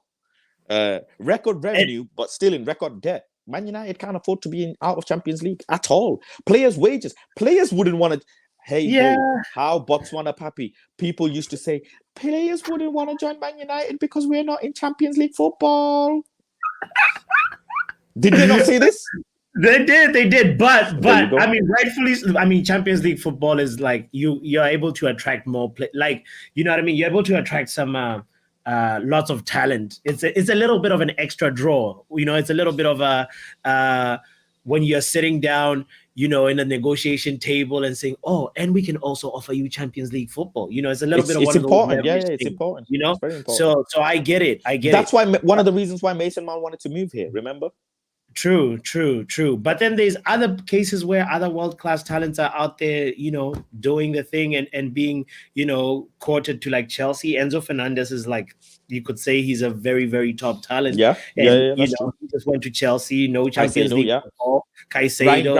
Record revenue, but still in record debt. Man United can't afford to be out of Champions League at all. Players' wages. Players wouldn't want to. How botswanapapi. People used to say players wouldn't want to join Man United because we're not in Champions League football. Did they not say this? They did. But I mean, rightfully, Champions League football is like you're able to attract more like, you know what I mean? You're able to attract some lots of talent. It's a little bit of an extra draw. You know, it's a little bit of a when you're sitting down, you know, in a negotiation table and saying, "Oh, and we can also offer you Champions League football." You know, it's a little bit of important. It's important. You know, it's very important. So I get it. That's why one of the reasons why Mason Mount wanted to move here. Remember? True. But then there's other cases where other world-class talents are out there, you know, doing the thing and being, you know, courted to, like Chelsea. Enzo Fernandez is like, you could say he's a very, very top talent. Yeah. You know, he just went to Chelsea, no Champions League football. Caicedo.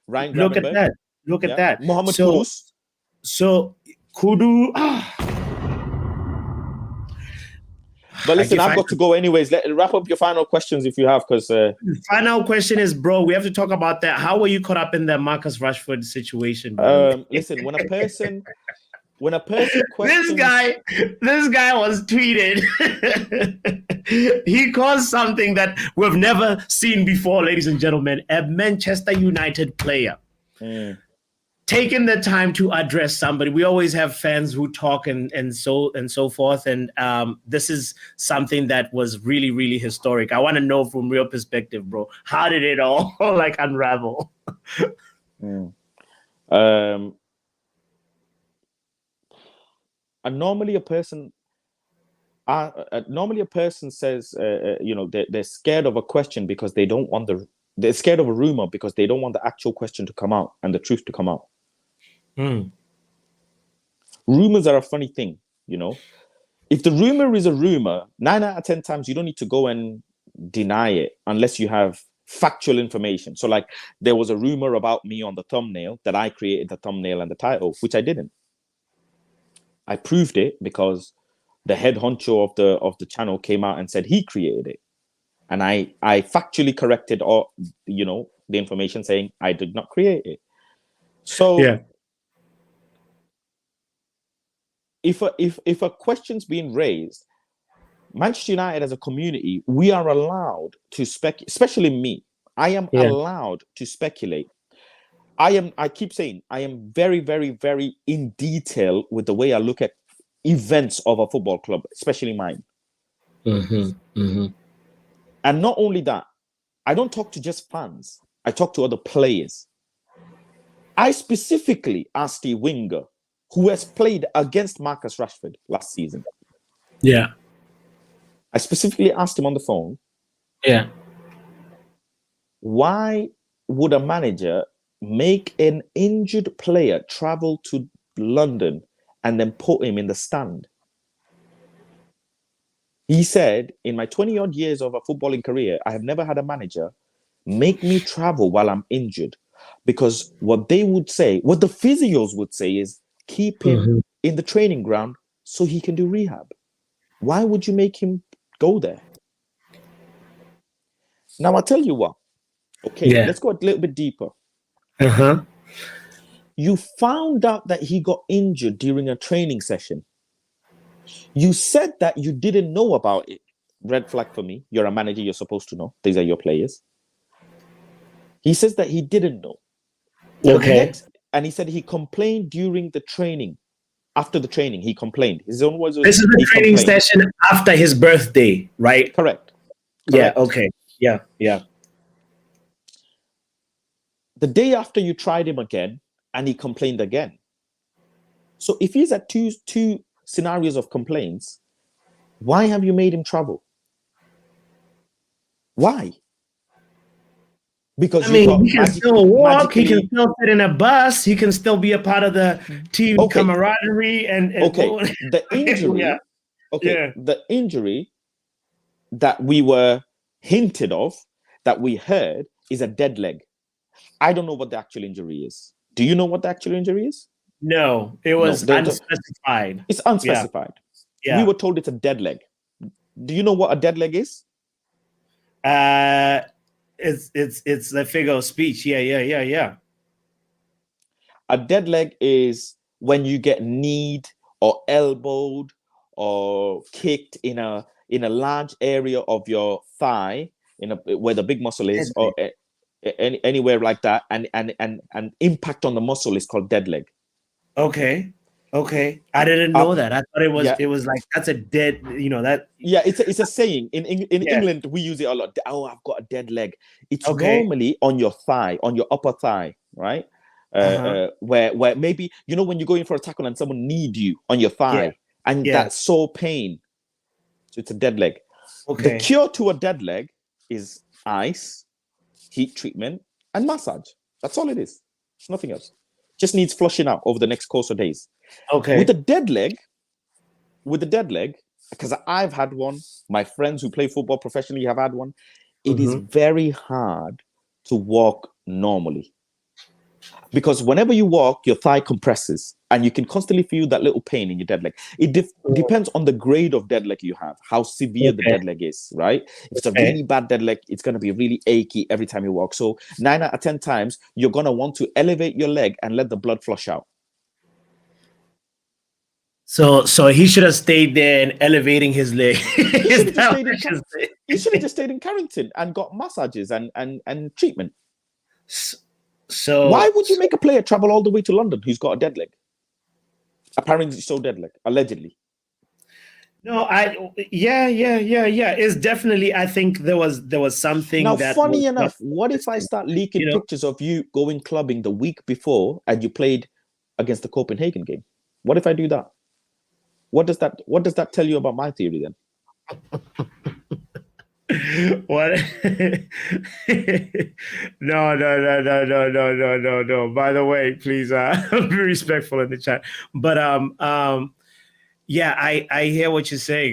Ryan Look at that. Look at that. Mohamed Kudus. So Kudu. But listen, I've got to go anyways. Wrap up your final questions if you have, because final question is, bro, we have to talk about that. How were you caught up in the Marcus Rashford situation? Listen, when a person questions... this guy was tweeted. He caused something that we've never seen before, ladies and gentlemen. A Manchester United player. Taking the time to address somebody. We always have fans who talk and so forth, and this is something that was really, really historic. I want to know from your perspective, bro, how did it all like unravel? Normally a person says, you know, they're scared of a question because they don't want they're scared of a rumor because they don't want the actual question to come out and the truth to come out. Rumors are a funny thing, you know. If the rumor is a rumor, 9 out of 10 times you don't need to go and deny it unless you have factual information. So like there was a rumor about me on the thumbnail that I created the thumbnail and the title, which I didn't. I proved it because the head honcho of the channel came out and said he created it. And I factually corrected all, you know, the information saying I did not create it. So if a question's being raised, Manchester United as a community, we are allowed to speculate, especially me. I am allowed to speculate. I keep saying, I am very, very, very in detail with the way I look at events of a football club, especially mine. And not only that, I don't talk to just fans. I talk to other players. I specifically asked the winger who has played against Marcus Rashford last season. Yeah. I specifically asked him on the phone. Yeah. Why would a manager make an injured player travel to London and then put him in the stand? He said, in my 20-odd years of a footballing career, I have never had a manager make me travel while I'm injured. Because what they would say, what the physios would say is, keep him in the training ground so he can do rehab. Why would you make him go there? Now, I'll tell you what. Okay, let's go a little bit deeper. You found out that he got injured during a training session. You said that you didn't know about it. Red flag for me. You're a manager. You're supposed to know. These are your players. He says that he didn't know. Okay. And he said he complained during the training. After the training, he complained. His own words was, this is the training session after his birthday, right? Correct. Yeah, okay. Yeah. The day after you tried him again, and he complained again. So if he's at two scenarios of complaints, why have you made him travel? Why? Because he can still walk, he can still sit in a bus, he can still be a part of the team camaraderie and okay. The injury, the injury that we were hinted of, that we heard, is a dead leg. I don't know what the actual injury is. Do you know what the actual injury is? No, it was unspecified. It's unspecified. Yeah. We were told it's a dead leg. Do you know what a dead leg is? It's a figure of speech. Yeah. A dead leg is when you get kneed or elbowed or kicked in a large area of your thigh, where the big muscle is, or anywhere like that, and impact on the muscle is called dead leg. Okay. I didn't know that. I thought it was like, that's a dead, that. Yeah, it's a saying. In England, we use it a lot. Oh, I've got a dead leg. It's normally on your thigh, on your upper thigh, right? Where maybe, when you go in for a tackle and someone kneed you on your thigh, and that's sore pain. So it's a dead leg. Okay. The cure to a dead leg is ice, heat treatment, and massage. That's all it is. It's nothing else. Just needs flushing out over the next course of days. Okay. With the dead leg, because I've had one, my friends who play football professionally have had one, it is very hard to walk normally. Because whenever you walk, your thigh compresses and you can constantly feel that little pain in your dead leg. It depends on the grade of dead leg you have, how severe the dead leg is, right? If it's a really bad dead leg, it's going to be really achy every time you walk. So 9 out of 10 times, you're going to want to elevate your leg and let the blood flush out. So he should have stayed there and elevating his leg. He should have just stayed in Carrington and got massages and treatment. So why would you make a player travel all the way to London who's got a dead leg? Apparently so dead leg, allegedly. No, yeah. It's definitely, I think there was something. Now, funny enough, what if I start leaking pictures of you going clubbing the week before and you played against the Copenhagen game? What if I do that? What does that tell you about my theory then? What? No. By the way, please be respectful in the chat. But yeah, I hear what you're saying.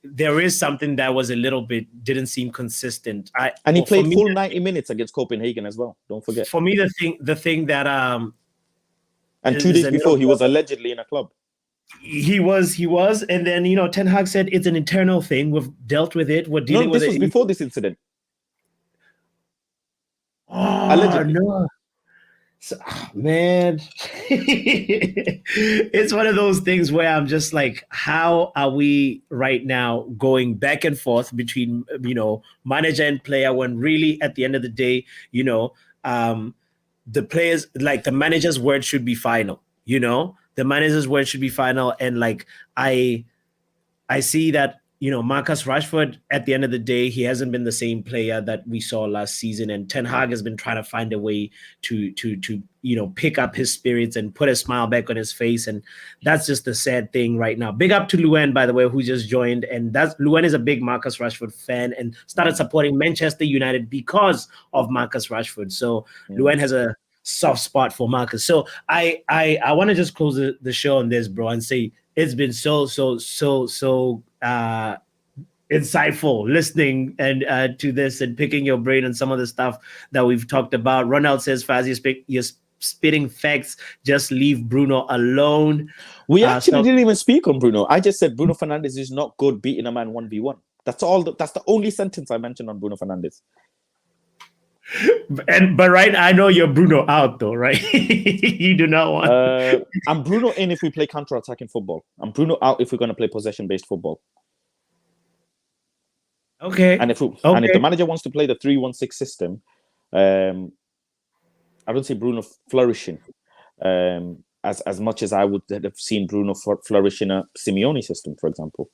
There is something that was a little bit didn't seem consistent. And he played full 90 minutes against Copenhagen as well. Don't forget. For me, the thing that and 2 days before, he was allegedly in a club. He was, and then Ten Hag said it's an internal thing. We've dealt with it. We're dealing with it. This was before this incident. Oh, allegedly. No. So, man, it's one of those things where I'm just like, how are we right now going back and forth between manager and player when really at the end of the day, the players, like the manager's word should be final. The manager's word should be final, and like I see that, Marcus Rashford, at the end of the day, he hasn't been the same player that we saw last season. And Ten Hag has been trying to find a way to pick up his spirits and put a smile back on his face. And that's just the sad thing right now. Big up to Luen, by the way, who just joined. And Luen is a big Marcus Rashford fan and started supporting Manchester United because of Marcus Rashford. So Luen has a soft spot for Marcus. So I want to just close the show on this, bro, and say it's been so insightful listening and to this and picking your brain on some of the stuff that we've talked about. Ronald says, Faz, you're spitting facts. Just leave Bruno alone. We actually didn't even speak on Bruno. I just said Bruno Fernandes is not good beating a man 1v1. That's all. That's the only sentence I mentioned on Bruno Fernandes. But right, I know you're Bruno out though, right? You do not want. I'm Bruno in if we play counter-attacking football. I'm Bruno out if we're going to play possession-based football. Okay. And if the manager wants to play the 3-1-6 system, I don't see Bruno flourishing as much as I would have seen Bruno flourish in a Simeone system, for example.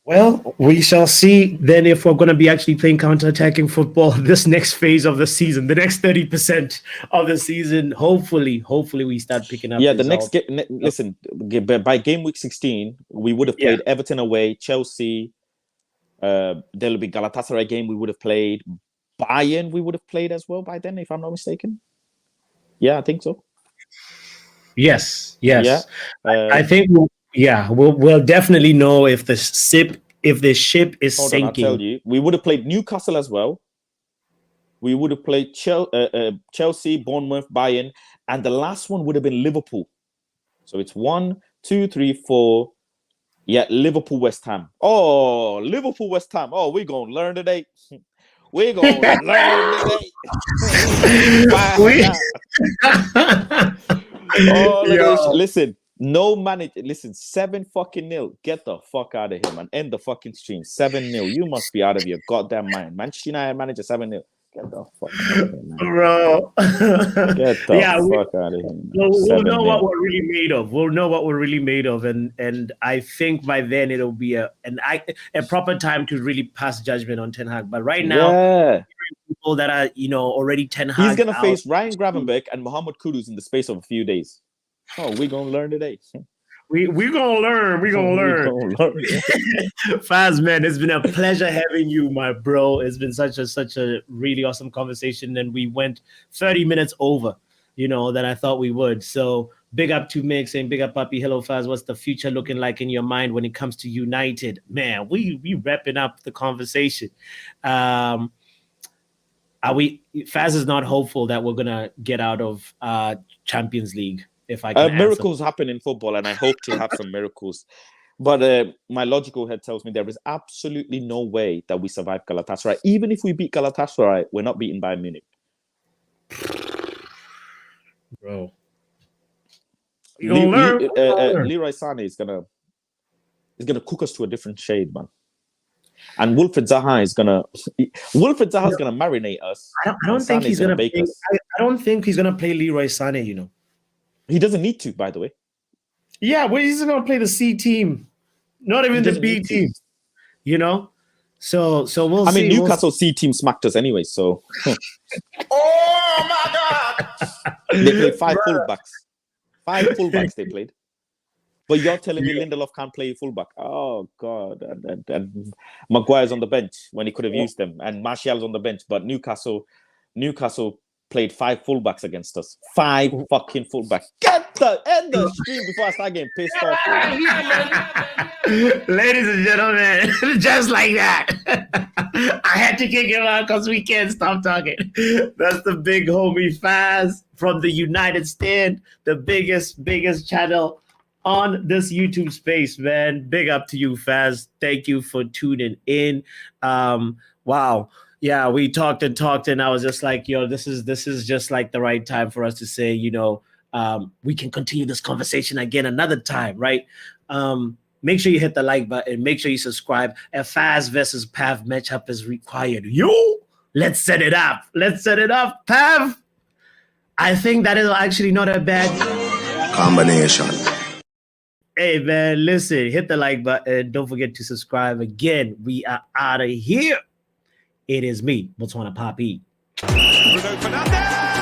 Well, we shall see then if we're going to be actually playing counter-attacking football this next phase of the season, the next 30% of the season. Hopefully we start picking up. Yeah, the next game. Listen, by game week 16, we would have played Everton away, Chelsea. There'll be Galatasaray game we would have played. Bayern we would have played as well by then, if I'm not mistaken. Yeah, I think so. Yes. Yeah. I think. We'll definitely know if the ship is sinking. I'll tell you, we would have played Newcastle as well. We would have played Chelsea, Bournemouth, Bayern, and the last one would have been Liverpool. So it's 1, 2, 3, 4. Yeah, Liverpool, West Ham. Oh, Liverpool, West Ham. Oh, we're gonna learn today. We're gonna learn today. Listen. No manager, listen, 7-0. Get the fuck out of here, man. End the fucking stream. 7-0. You must be out of your goddamn mind. Manchester United manager 7-0. Get the fuck out of here, man. Bro. Get the fuck out of here, man. We'll know what we're really made of. We'll know what we're really made of. And I think by then it'll be a proper time to really pass judgment on Ten Hag. But right now, people that are, already Ten Hag. He's going to face Ryan Gravenberch and Mohamed Kudus in the space of a few days. Oh, we're gonna learn today. We're gonna learn. We're gonna learn. Faz, man, it's been a pleasure having you, my bro. It's been such a really awesome conversation, and we went 30 minutes over, than I thought we would. So big up to Mick saying, big up, Papi. Hello, Faz. What's the future looking like in your mind when it comes to United? Man, we wrapping up the conversation. Faz is not hopeful that we're gonna get out of Champions League. If I can miracles happen in football, and I hope to have some miracles. But my logical head tells me there is absolutely no way that we survive Galatasaray. Even if we beat Galatasaray, we're not beaten Bayern Munich. Bro. Leroy Sané is gonna cook us to a different shade, man. And Wilfried Zaha is gonna marinate us. I don't think he's gonna bake us. I don't think he's gonna play Leroy Sané, He doesn't need to, by the way. Yeah, well, he's going to play the C team, not even the B team. So we'll see. I mean, Newcastle C team smacked us anyway. So. Oh my God! They played 5 fullbacks. 5 fullbacks they played. But you're telling me Lindelof can't play fullback? Oh God! And Maguire's on the bench when he could have used them, and Martial's on the bench. But Newcastle played 5 fullbacks against us. 5 fucking fullbacks. End the stream before I start getting pissed off. Ladies and gentlemen, just like that. I had to kick him out because we can't stop talking. That's the big homie Faz from the United Stand, the biggest channel on this YouTube space, man. Big up to you, Faz. Thank you for tuning in. Wow. Yeah, we talked, and I was just like, this is just like the right time for us to say, we can continue this conversation again another time, right? Make sure you hit the like button. Make sure you subscribe. A Faz versus Pav matchup is required. Let's set it up. Let's set it up, Pav. I think that is actually not a bad combination. Hey, man, listen, hit the like button. Don't forget to subscribe. Again, we are out of here. It is me, botswanapapi. Bruno Fernandes!